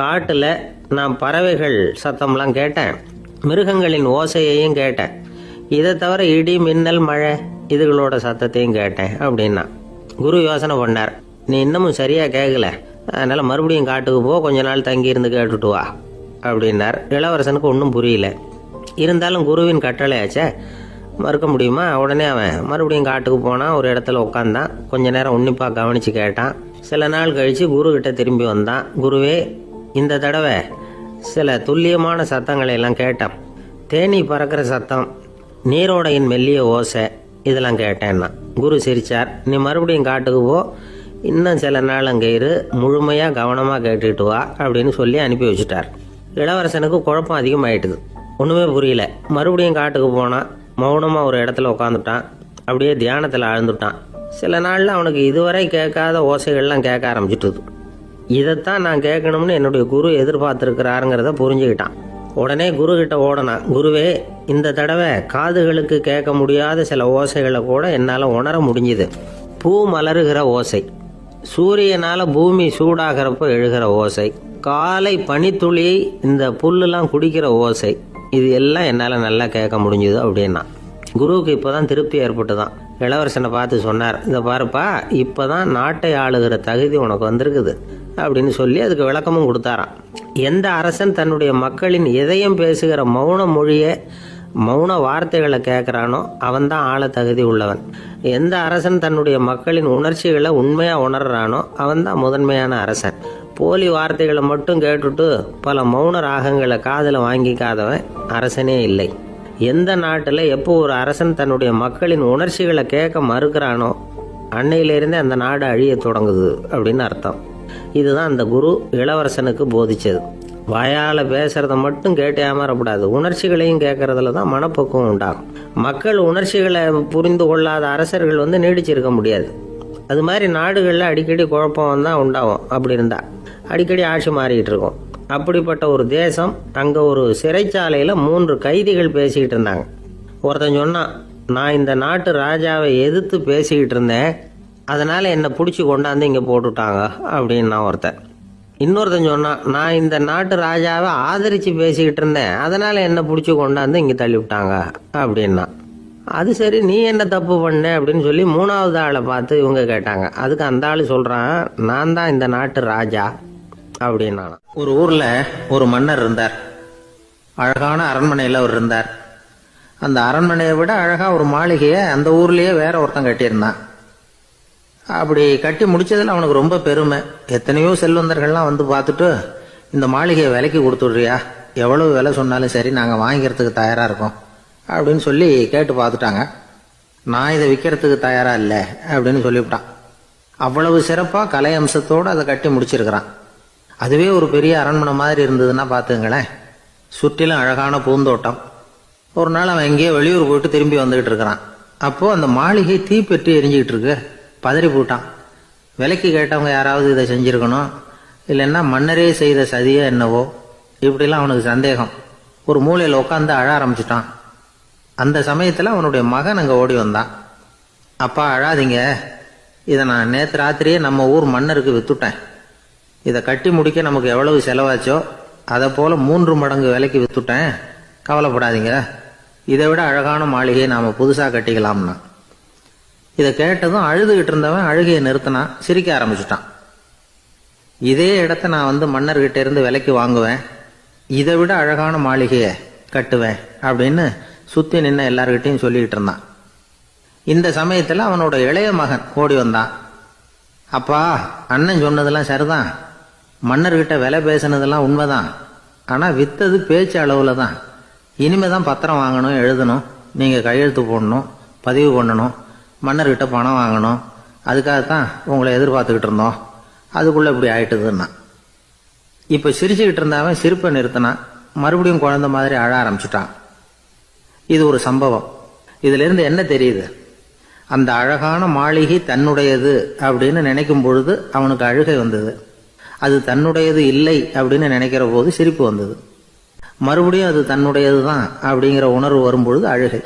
காட்டில் நான் பறவைகள் சத்தம்லாம் கேட்டேன், மிருகங்களின் ஓசையையும் கேட்டேன், இதை தவிர இடி மின்னல் மழை இதுகளோட சத்தத்தையும் கேட்டேன் அப்படின்னா. குரு யோசனை பண்ணார், நீ இன்னமும் சரியாக கேட்கல, அதனால் மறுபடியும் காட்டுக்கு போ, கொஞ்ச நாள் தங்கியிருந்து கேட்டுட்டு வா அப்படின்னார். இளவரசனுக்கு ஒன்றும் புரியல. இருந்தாலும் குருவின் கட்டளையாச்சே, மறுக்க முடியுமா? உடனே அவன் மறுபடியும் காட்டுக்கு போனான். ஒரு இடத்துல உட்காந்தான். கொஞ்ச நேரம் உன்னிப்பாக கவனித்து கேட்டான். சில நாள் கழித்து குருக்கிட்ட திரும்பி வந்தான். குருவே, இந்த தடவை சில துல்லியமான சத்தங்களை எல்லாம் கேட்டான். தேனி பறக்கிற சத்தம், நீரோடையின் மெல்லிய ஓசை, இதெல்லாம் கேட்டேன்னா. குரு சிரிச்சார். நீ மறுபடியும் காட்டுக்கு போ, இன்னும் சில நாள் அங்கே இரு, முழுமையாக கவனமாக கேட்டுட்டு வா அப்படின்னு சொல்லி அனுப்பி வச்சுட்டார். இளவரசனுக்கு குழப்பம் அதிகமாயிட்டுது. ஒன்றுமே புரியல. மறுபடியும் காட்டுக்கு போனான். மௌனமாக ஒரு இடத்துல உட்காந்துட்டான். அப்படியே தியானத்தில் ஆழ்ந்துட்டான். சில நாளில் அவனுக்கு இதுவரை கேட்காத ஓசைகள்லாம் கேட்க ஆரம்பிச்சிட்டுது. இதைத்தான் நான் கேட்கணும்னு என்னுடைய குரு எதிர்பார்த்துருக்கிறாருங்கிறத புரிஞ்சுக்கிட்டான். உடனே குரு கிட்ட ஓடனான். குருவே, இந்த தடவை காதுகளுக்கு கேட்க முடியாத சில ஓசைகளை கூட என்னால் உணர முடிஞ்சுது. பூ மலருகிற ஓசை, சூரியனால் பூமி சூடாகிறப்போ எழுகிற ஓசை, காலை பனித்துளி இந்த புல்லுலாம் குடிக்கிற ஓசை, இது எல்லாம் என்னால் நல்லா கேட்க முடிஞ்சுது அப்படின்னா. குருவுக்கு இப்போ தான் திருப்தி ஏற்பட்டு தான். இளவரசனை பார்த்து சொன்னார், இதை பாருப்பா, இப்போ தான் நாட்டை ஆளுகிற தகுதி உனக்கு வந்திருக்குது அப்படின்னு சொல்லி அதுக்கு விளக்கமும் கொடுத்தாராம். எந்த அரசன் தன்னுடைய மக்களின் இதயம் பேசுகிற மௌன மொழியை, மௌன வார்த்தைகளை கேட்குறானோ அவன்தான் ஆள தகுதி உள்ளவன். எந்த அரசன் தன்னுடைய மக்களின் உணர்ச்சிகளை உண்மையாக உணர்றானோ அவன்தான் முதன்மையான அரசன். போலி வார்த்தைகளை மட்டும் கேட்டுட்டு பல மௌன ராகங்களை காதில் வாங்கிக்காதவன் அரசனே இல்லை. எந்த நாட்டில் எப்போ ஒரு அரசன் தன்னுடைய மக்களின் உணர்ச்சிகளை கேட்க மறுக்கிறானோ அன்னையிலிருந்தே அந்த நாடு அழிய தொடங்குது அப்படின்னு அர்த்தம். இதுதான் அந்த குரு இளவரசனுக்கு போதிச்சது. வாயால் பேசுறத மட்டும் கேட்டு ஏமாறக்கூடாது, உணர்ச்சிகளையும் கேட்கறதுல தான் மனப்பக்குவம் உண்டாகும். மக்கள் உணர்ச்சிகளை புரிந்து கொள்ளாத அரசர்கள் நீடிச்சிருக்க முடியாது. அது மாதிரி நாடுகளில் அடிக்கடி குழப்பம் தான் உண்டாகும். அப்படி இருந்தால் அடிக்கடி ஆட்சி மாறிக்கிட்டு இருக்கும். அப்படிப்பட்ட ஒரு தேசம், அங்கே ஒரு சிறைச்சாலையில் 3 கைதிகள் பேசிக்கிட்டு இருந்தாங்க. ஒருத்தன் சொன்னான், நான் இந்த நாட்டு ராஜாவை எதிர்த்து பேசிக்கிட்டு இருந்தேன், அதனால் என்னை பிடிச்சி கொண்டாந்து இங்கே போட்டுட்டாங்க அப்படின்னா ஒருத்தன். இன்னொருத்தன் சொன்னான், நான் இந்த நாட்டு ராஜாவை ஆதரித்து பேசிக்கிட்டு இருந்தேன், அதனால் என்னை பிடிச்சி கொண்டாந்து இங்கே தள்ளிவிட்டாங்க அப்படின்னா. அது சரி, நீ என்ன தப்பு பண்ண அப்படின்னு சொல்லி மூணாவது ஆளை பார்த்து இவங்க கேட்டாங்க. அதுக்கு அந்த ஆள் சொல்றான், நான் தான் இந்த நாட்டு ராஜா அப்படின்னா. ஒரு ஊர்ல ஒரு மன்னர் இருந்தார். அழகான அரண்மனையில் அவர் இருந்தார். அந்த அரண்மனையை விட அழகா ஒரு மாளிகையை அந்த ஊர்லயே வேற ஒருத்தன் கட்டியிருந்தான். அப்படி கட்டி முடிச்சதுல அவனுக்கு ரொம்ப பெருமை. எத்தனையோ செல்வந்தர்கள்லாம் வந்து பார்த்துட்டு, இந்த மாளிகையை விலைக்கு கொடுத்துடுறியா, எவ்வளவு விலை சொன்னாலும் சரி நாங்கள் வாங்கிக்கிறதுக்கு தயாரா இருக்கோம் அப்படின்னு சொல்லி கேட்டு பார்த்துட்டாங்க. நான் இதை விற்கிறதுக்கு தயாரா இல்லை அப்படின்னு சொல்லிவிட்டான். அவ்வளவு சிறப்பா கலை அம்சத்தோடு அதை கட்டி முடிச்சிருக்கிறான். அதுவே ஒரு பெரிய அரண்மனை மாதிரி இருந்ததுன்னா பார்த்துங்களேன். சுற்றிலும் அழகான பூந்தோட்டம். ஒரு நாள் அவன் எங்கேயோ வெளியூர் போயிட்டு திரும்பி வந்துகிட்டு இருக்கிறான். அப்போ அந்த மாளிகை தீப்பெட்டி எரிஞ்சுக்கிட்டு இருக்கு. பதறி போட்டான். விலைக்கு கேட்டவங்க யாராவது இதை செஞ்சிருக்கணும், இல்லைன்னா மன்னரே செய்த சதியோ என்னவோ, இப்படிலாம் அவனுக்கு சந்தேகம். ஒரு மூலையில் உட்காந்து அழ ஆரம்பிச்சுட்டான். அந்த சமயத்தில் அவனுடைய மகன் அங்கே ஓடி வந்தான். அப்பா அழாதீங்க, இதை நான் நேற்று ராத்திரியே நம்ம ஊர் மன்னருக்கு வித்துட்டேன். இதை கட்டி முடிக்க நமக்கு எவ்வளவு செலவாச்சோ அதை போல 3 மடங்கு விலைக்கு வித்துட்டேன். கவலைப்படாதீங்க, இதை விட அழகான மாளிகையை நாம புதுசா கட்டிக்கலாம்னா. இதை கேட்டதும் அழுதுகிட்டு இருந்தவன் அழுகையை நிறுத்தினான். சிரிக்க ஆரம்பிச்சுட்டான். இதே இடத்த நான் வந்து மன்னர்கிட்ட இருந்து விலைக்கு வாங்குவேன், இதை விட அழகான மாளிகையை கட்டுவேன் அப்படின்னு சுத்தி நின்ன எல்லார்கிட்டையும் சொல்லிக்கிட்டு இருந்தான். இந்த சமயத்துல அவனோட இளைய மகன் ஓடி வந்தான். அப்பா, அண்ணன் சொன்னதெல்லாம் சரிதான், மன்னர்கிட்ட விலை பேசினதெல்லாம் உண்மைதான், ஆனா வித்தது பேச்சு அளவுல தான். இனிமேதான் பத்திரம் வாங்கணும், எழுதணும், நீங்க கையெழுத்து போடணும், பதிவு பண்ணணும், மன்னர்கிட்ட பணம் வாங்கணும். அதுக்காகத்தான் உங்களை எதிர்பார்த்துக்கிட்டு இருந்தோம். அதுக்குள்ள இப்படி ஆயிட்டுதுன்னா. இப்ப சிரிச்சுக்கிட்டு இருந்தாவன் சிரிப்பை நிறுத்தினான். மறுபடியும் குழந்தை மாதிரி அழ ஆரம்பிச்சுட்டான். இது ஒரு சம்பவம். இதுல இருந்து என்ன தெரியுது? அந்த அழகான மாளிகை தன்னுடையது அப்படின்னு நினைக்கும் பொழுது அவனுக்கு அழுகை வந்தது. அது தன்னுடையது இல்லை அப்படின்னு நினைக்கிற போது சிரிப்பு வந்தது. மறுபடியும் அது தன்னுடையது தான் அப்படிங்கிற உணர்வு வரும்பொழுது அழுகை.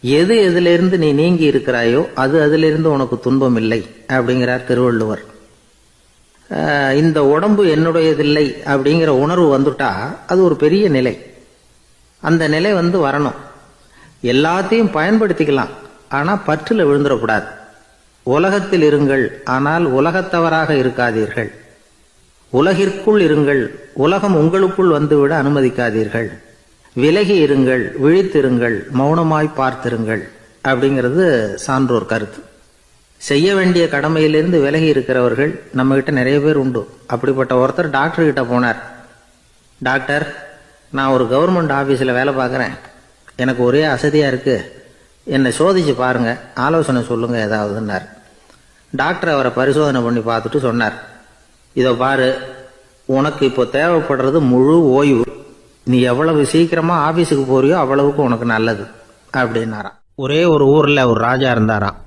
எது எதிலிருந்து நீ நீங்கி இருக்கிறாயோ அது அதிலிருந்து உனக்கு துன்பம் இல்லை அப்படிங்கிறார் திருவள்ளுவர். இந்த உடம்பு என்னுடையதில்லை அப்படிங்கிற உணர்வு வந்துட்டா அது ஒரு பெரிய நிலை. அந்த நிலை வந்து வரணும். எல்லாத்தையும் பயன்படுத்திக்கலாம், ஆனா பற்றுல விழுந்துடக்கூடாது. உலகத்தில் இருங்கள், ஆனால் உலகத்தவராக இருக்காதீர்கள். உலகிற்குள் இருங்கள், உலகம் உங்களுக்குள் வந்துவிட அனுமதிக்காதீர்கள். விலகி இருங்கள், விழித்திருங்கள், மௌனமாய் பார்த்திருங்கள் அப்படிங்கிறது சான்றோர் கருத்து. செய்ய வேண்டிய கடமையிலிருந்து விலகி இருக்கிறவர்கள் நம்ம கிட்ட நிறைய பேர் உண்டு. அப்படிப்பட்ட ஒருத்தர் டாக்டர் கிட்ட போனார். டாக்டர், நான் ஒரு கவர்மெண்ட் ஆபீஸில் வேலை பார்க்குறேன், எனக்கு ஒரே அசதியா இருக்கு, என்னை சோதிச்சு பாருங்க, ஆலோசனை சொல்லுங்க ஏதாவதுன்னார். டாக்டர் அவரை பரிசோதனை பண்ணி பார்த்துட்டு சொன்னார், இதோ பாரு, உனக்கு இப்போ தேவைப்படுறது முழு ஓய்வு. நீ எவ்வளவு சீக்கிரமா ஆபீஸுக்கு போறியோ அவ்வளவுக்கு உனக்கு நல்லது அப்படின்னாராம். ஒரே ஒரு ஊர்ல ஒரு ராஜா இருந்தாராம்.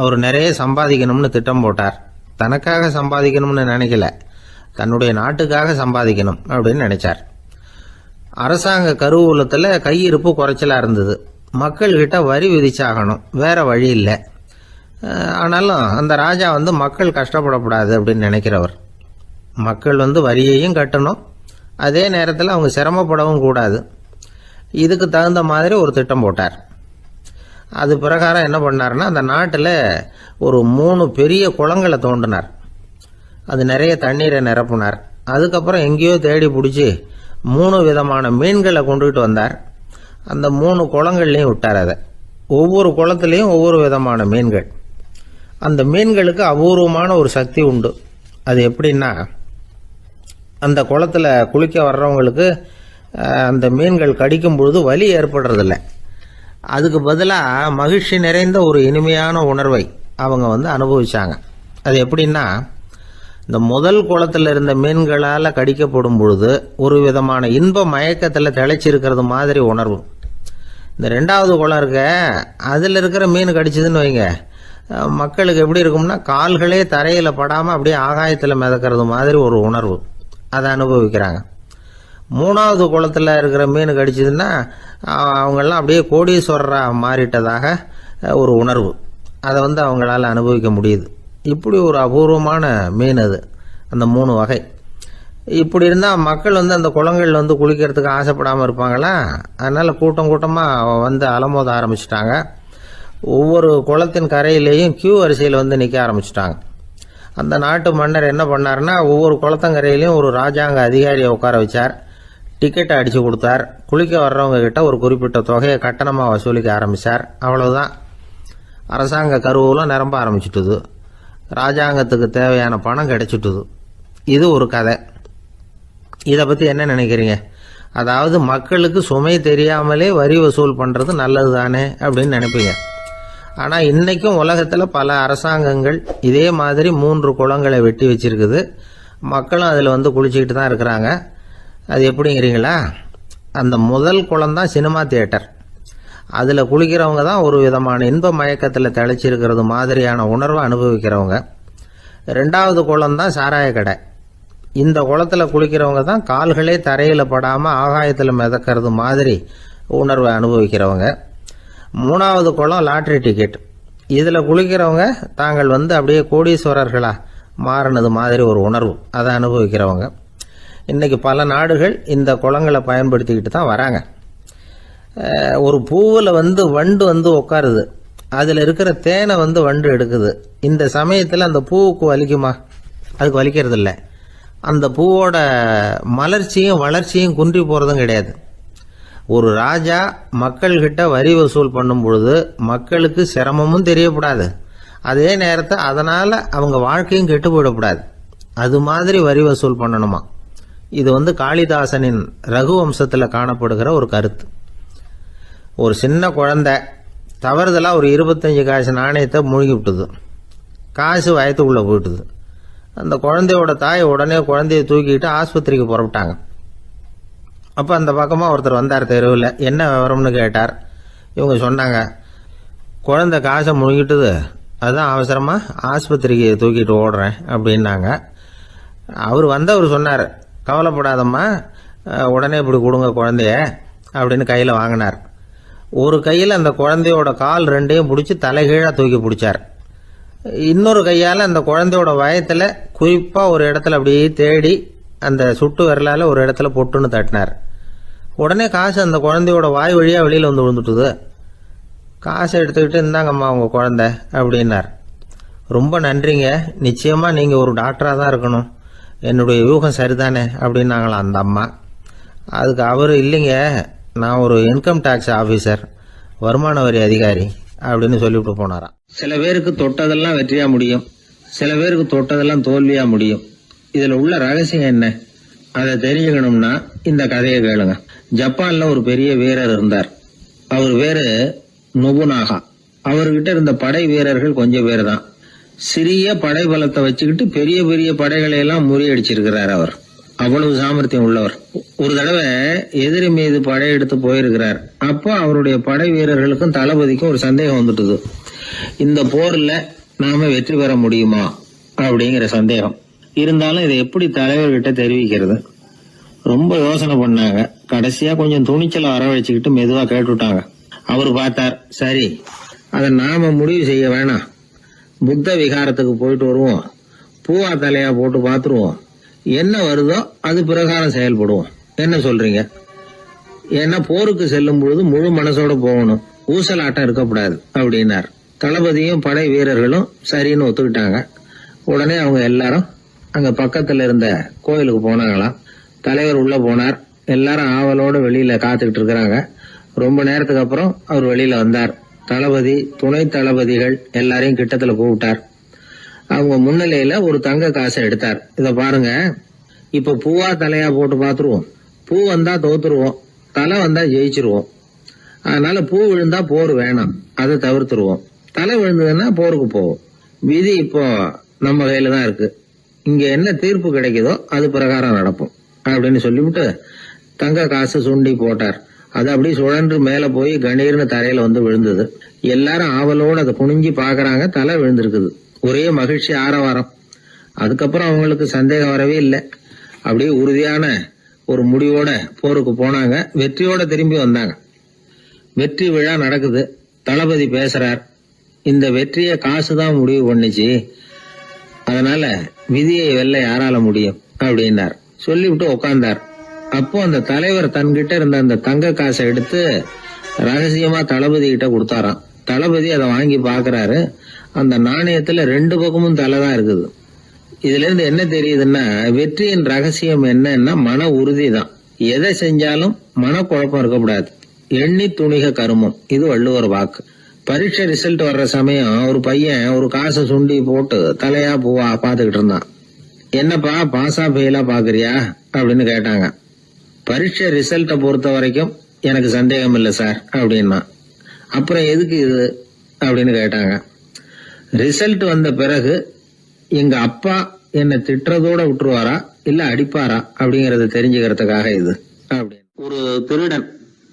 அவர் நிறைய சம்பாதிக்கணும்னு திட்டம் போட்டார். தனக்காக சம்பாதிக்கணும்னு நினைக்கல, தன்னுடைய நாட்டுக்காக சம்பாதிக்கணும் அப்படின்னு நினைச்சார். அரசாங்க கருவூலத்தில் கையிருப்பு குறைச்சலா இருந்தது. மக்கள்கிட்ட வரி விதிச்சாகணும், வேற வழி இல்லை. ஆனாலும் அந்த ராஜா வந்து மக்கள் கஷ்டப்படக்கூடாது அப்படின்னு நினைக்கிறவர். மக்கள் வந்து வரியையும் கட்டணும், அதே நேரத்தில் அவங்க சிரமப்படவும் கூடாது. இதுக்கு தகுந்த மாதிரி ஒரு திட்டம் போட்டார். அது பிரகாரம் என்ன பண்ணார்னா, அந்த நாட்டில் ஒரு 3 பெரிய குளங்களை தோண்டினார். அது நிறைய தண்ணீரை நிரப்புனார். அதுக்கப்புறம் எங்கேயோ தேடி பிடிச்சி 3 விதமான மீன்களை கொண்டுகிட்டு வந்தார். அந்த 3 குளங்கள்லையும் விட்டார். அதை ஒவ்வொரு குளத்துலையும் ஒவ்வொரு விதமான மீன்கள். அந்த மீன்களுக்கு அபூர்வமான ஒரு சக்தி உண்டு. அது எப்படின்னா, அந்த குளத்துல குளிக்க வர்றவங்களுக்கு அந்த மீன்கள் கடிக்கும் பொழுது வலி ஏற்படுறதில்ல. அதுக்கு பதிலாக மகிழ்ச்சி நிறைந்த ஒரு இனிமையான உணர்வை அவங்க வந்து அனுபவிச்சாங்க. அது எப்படின்னா, இந்த முதல் குளத்தில் இருந்த மீன்களால் கடிக்கப்படும் பொழுது ஒரு விதமான இன்ப மயக்கத்தில் திளைச்சிருக்கிறது மாதிரி உணர்வு. இந்த 2வது குளம் இருக்க, அதில் இருக்கிற மீன் கடிச்சதுன்னு வைங்க, மக்களுக்கு எப்படி இருக்கும்னா, கால்களே தரையில் படாமல் அப்படியே ஆகாயத்தில் மிதக்கிறது மாதிரி ஒரு உணர்வு. அதை அனுபவிக்கிறாங்க. 3வது குளத்தில் இருக்கிற மீன் கடிச்சதுன்னா அவங்கெல்லாம் அப்படியே கோடீஸ்வரரா மாறிட்டதாக ஒரு உணர்வு. அதை வந்து அவங்களால அனுபவிக்க முடியுது. இப்படி ஒரு அபூர்வமான மீன் அது, அந்த 3 வகை. இப்படி இருந்தால் மக்கள் அந்த குளங்களில் குளிக்கிறதுக்கு ஆசைப்படாமல் இருப்பாங்களா? அதனால் கூட்டம் கூட்டமாக அலமோத ஆரம்பிச்சிட்டாங்க. ஒவ்வொரு குளத்தின் கரையிலேயும் கியூ வரிசையில் நிற்க ஆரம்பிச்சிட்டாங்க. அந்த நாட்டு மன்னர் என்ன பண்ணாருன்னா, ஒவ்வொரு குளத்தங்கரையிலையும் ஒரு ராஜாங்க அதிகாரியை உட்கார வச்சார். டிக்கெட்டை அடித்து கொடுத்தார். குளிக்க வர்றவங்க கிட்ட ஒரு குறிப்பிட்ட தொகையை கட்டணமாக வசூலிக்க ஆரம்பித்தார். அவ்வளவுதான். அரசாங்க கருவூலம் நிரம்ப ஆரம்பிச்சுட்டுது. ராஜாங்கத்துக்கு தேவையான பணம் கிடைச்சிட்டுது. இது ஒரு கதை. இதை பற்றி என்ன நினைக்கிறீங்க? அதாவது மக்களுக்கு சுமை தெரியாமலே வரி வசூல் பண்ணுறது நல்லது தானே அப்படின்னு நினைப்பீங்க. ஆனால் இன்றைக்கும் உலகத்தில் பல அரசாங்கங்கள் இதே மாதிரி 3 குளங்களை வெட்டி வச்சிருக்குது. மக்களும் அதில் குளிச்சுக்கிட்டு தான் இருக்கிறாங்க. அது எப்படிங்கிறீங்களா? அந்த முதல் குளம் தான் சினிமா தியேட்டர். அதில் குளிக்கிறவங்க தான் ஒரு விதமான இன்ப மயக்கத்தில் திளைச்சிருக்கிறது மாதிரியான உணர்வை அனுபவிக்கிறவங்க. 2வது குளம் தான் சாராய கடை. இந்த குளத்தில் குளிக்கிறவங்க தான் கால்களே தரையில் படாமல் ஆகாயத்தில் மிதக்கிறது மாதிரி உணர்வை அனுபவிக்கிறவங்க. 3வது குளம் லாட்ரி டிக்கெட். இதில் குளிக்கிறவங்க தாங்கள் அப்படியே கோடீஸ்வரர்களா மாறினது மாதிரி ஒரு உணர்வு, அதை அனுபவிக்கிறவங்க. இன்றைக்கி பல நாடுகள் இந்த குளங்களை பயன்படுத்திக்கிட்டு தான் வராங்க. ஒரு பூவில் வண்டு உட்காருது. அதில் இருக்கிற தேனை வண்டு எடுக்குது. இந்த சமயத்தில் அந்த பூவுக்கு வலிக்குமா? அதுக்கு வலிக்கிறது இல்லை. அந்த பூவோட மலர்ச்சியும் வளர்ச்சியும் குன்றி போகிறதும் கிடையாது. ஒரு ராஜா மக்கள்கிட்ட வரி வசூல் பண்ணும் பொழுது மக்களுக்கு சிரமமும் தெரியக்கூடாது, அதே நேரத்தை அதனால் அவங்க வாழ்க்கையும் கெட்டு போயிடக்கூடாது. அது மாதிரி வரி வசூல் பண்ணணுமா. இது காளிதாசனின் ரகுவம்சத்தில் காணப்படுகிற ஒரு கருத்து. ஒரு சின்ன குழந்தை தவறுதலாக ஒரு 25 காசு நாணயத்தை மூழ்கி விட்டுது. காசு வயத்துக்குள்ளே போயிட்டுது. அந்த குழந்தையோட தாய் உடனே குழந்தைய தூக்கிட்டு ஆஸ்பத்திரிக்கு புறப்பட்டாங்க. அப்போ அந்த பக்கமாக ஒருத்தர் வந்தார் தெருவில். என்ன விவரம்னு கேட்டார். இவங்க சொன்னாங்க, குழந்தை காசை முழுங்கிட்டுது, அதுதான் அவசரமாக ஆஸ்பத்திரிக்கு தூக்கிட்டு ஓடுறேன் அப்படின்னாங்க. அவர் சொன்னார், கவலைப்படாதம்மா, உடனே இப்படி கொடுங்க குழந்தைய அப்படின்னு கையில் வாங்கினார். ஒரு கையில் அந்த குழந்தையோட கால் 2ஐயும் பிடிச்சி தலைகீழாக தூக்கி பிடிச்சார். இன்னொரு கையால் அந்த குழந்தையோட வயத்தில் குறிப்பாக ஒரு இடத்துல அப்படியே தேடி அந்த சுட்டு விரலால் ஒரு இடத்துல பொட்டுன்னு தட்டினார். உடனே காசு அந்த குழந்தையோட வாய் வழியாக வெளியில் விழுந்துட்டுது. காசை எடுத்துக்கிட்டு இந்தாங்கம்மா உங்கள் குழந்தை அப்படின்னார். ரொம்ப நன்றிங்க, நிச்சயமாக நீங்கள் ஒரு டாக்டராக தான் இருக்கணும், என்னுடைய யூகம் சரிதானே அப்படின்னாங்களாம் அந்த அம்மா. அதுக்கு அவர், இல்லைங்க, நான் ஒரு இன்கம் டேக்ஸ் ஆஃபீஸர், வருமான வரி அதிகாரி அப்படின்னு சொல்லிவிட்டு போனாராம். சில பேருக்கு தொட்டதெல்லாம் வெற்றியா முடியும், சில பேருக்கு தொட்டதெல்லாம் தோல்வியா முடியும். இதுல உள்ள ரகசியம் என்ன? அதை தெரிஞ்சுக்கணும்னா இந்த கதையை கேளுங்க. ஜப்பான்ல ஒரு பெரிய வீரர் இருந்தார். அவர் பேரு நொபுனாகா. அவர்கிட்ட இருந்த படை வீரர்கள் கொஞ்சம் பேர் தான். சிறிய படை பலத்தை வச்சுக்கிட்டு பெரிய பெரிய படைகளை எல்லாம் முறியடிச்சிருக்கிறார். அவர் அவ்வளவு சாமர்த்தியம் உள்ளவர். ஒரு தடவை எதிரி மீது படையெடுத்து போயிருக்கிறார். அப்போ அவருடைய படை வீரர்களுக்கும் தளபதிக்கும் ஒரு சந்தேகம் வந்துட்டுது. இந்த போர்ல நாம வெற்றி பெற முடியுமா அப்படிங்கிற சந்தேகம் இருந்தாலும் இதை எப்படி தலைவர்கிட்ட தெரிவிக்கிறது? ரொம்ப யோசனை பண்ணாங்க. கடைசியா கொஞ்சம் துணிச்சலை வரவழைச்சுக்கிட்டு மெதுவா கேட்டுட்டாங்க. அவர் பார்த்தார், சரி, அதை நாம முடிவு செய்ய வேணாம், புத்த விகாரத்துக்கு போயிட்டு வருவோம், பூவா தலையா போட்டு பாத்துருவோம், என்ன வருதோ அது பிரகாரம் செயல்படுவோம், என்ன சொல்றீங்க? ஏன்னா போருக்கு செல்லும் பொழுது முழு மனசோட போகணும், ஊசலாட்டம் இருக்கக்கூடாது அப்படின்னார். தளபதியும் படை வீரர்களும் சரின்னு ஒத்துக்கிட்டாங்க. உடனே அவங்க எல்லாரும் அங்க பக்கத்துல இருந்த கோயிலுக்கு போனாங்களாம். தலைவர் உள்ள போனார். எல்லாரும் ஆவலோட வெளியில காத்துக்கிட்டு இருக்கிறாங்க. ரொம்ப நேரத்துக்கு அப்புறம் அவர் வெளியில வந்தார். தளபதி, துணை தளபதிகள் எல்லாரையும் கிட்டத்துல கூப்பிட்டார். அவங்க முன்னிலையில ஒரு தங்க காசை எடுத்தார். இத பாருங்க, இப்ப பூவா தலையா போட்டு பாத்துருவோம். பூ வந்தா தோத்துருவோம், தலை வந்தா ஜெயிச்சிருவோம். அதனால பூ விழுந்தா போர் வேணாம், அதை தவிர்த்துருவோம். தலை விழுந்ததுன்னா போருக்கு போவோம். விதி இப்போ நம்ம கையில தான் இருக்கு. இங்க என்ன தீர்ப்பு கிடைக்குதோ அது பிரகாரம் நடப்போம் அப்படின்னு சொல்லிவிட்டு தங்க காசு சுண்டி போட்டார். அது அப்படி சுழன்று மேல போய் கணீர்னு தரையில வந்து விழுந்தது. எல்லாரும் ஆவலோடு அதை குனிஞ்சி பாக்குறாங்க. தலை விழுந்திருக்குது. ஒரே மகிழ்ச்சி, ஆரவாரம். அதுக்கப்புறம் அவங்களுக்கு சந்தேகம் வரவே இல்லை. அப்படியே உறுதியான ஒரு முடிவோட போருக்கு போனாங்க. வெற்றியோட திரும்பி வந்தாங்க. வெற்றி விழா நடக்குது. தளபதி பேசுறார், இந்த வெற்றியை காசுதான் முடிவு பண்ணுச்சு, அதனால விதியை வெல்ல யாரால முடியும் அப்படின்னார். சொல்லிவிட்டு உட்கார்ந்தார். அப்போ அந்த தலைவர் தன்கிட்ட இருந்த அந்த தங்க காசை எடுத்து ரகசியமா தளபதி கிட்ட கொடுத்தாராம். தளபதி அதை வாங்கி பாக்குறாரு. அந்த நாணயத்துல 2 பக்கமும் தலை தான் இருக்குது. இதுல இருந்து என்ன தெரியுதுன்னா, வெற்றியின் ரகசியம் என்னன்னா மன உறுதி தான். எதை செஞ்சாலும் மனக்குழப்பம் இருக்கக்கூடாது. எண்ணி துணிக கருமம், இது வள்ளுவர் வாக்கு. பரீட்சை ரிசல்ட் வர்ற சமயம் ஒரு பையன் ஒரு காசை சுண்டி போட்டு தலையா பூவா பாத்துக்கிட்டு இருந்தான். என்னப்பா பாஸா ஃபெயிலா பாக்குறியா அப்படின்னு கேட்டாங்க. பரீட்சை ரிசல்ட்டை பொறுத்த வரைக்கும் எனக்கு சந்தேகம் இல்லை சார் அப்படின்னா. அப்புறம் எதுக்கு இது அப்படின்னு கேட்டாங்க. ரிசல்ட் வந்த பிறகு எங்க அப்பா என்னை திட்டுறதோட விட்டுருவாரா இல்ல அடிப்பாரா அப்படிங்கறத தெரிஞ்சுக்கிறதுக்காக இது அப்படின்னு. ஒரு திருடன்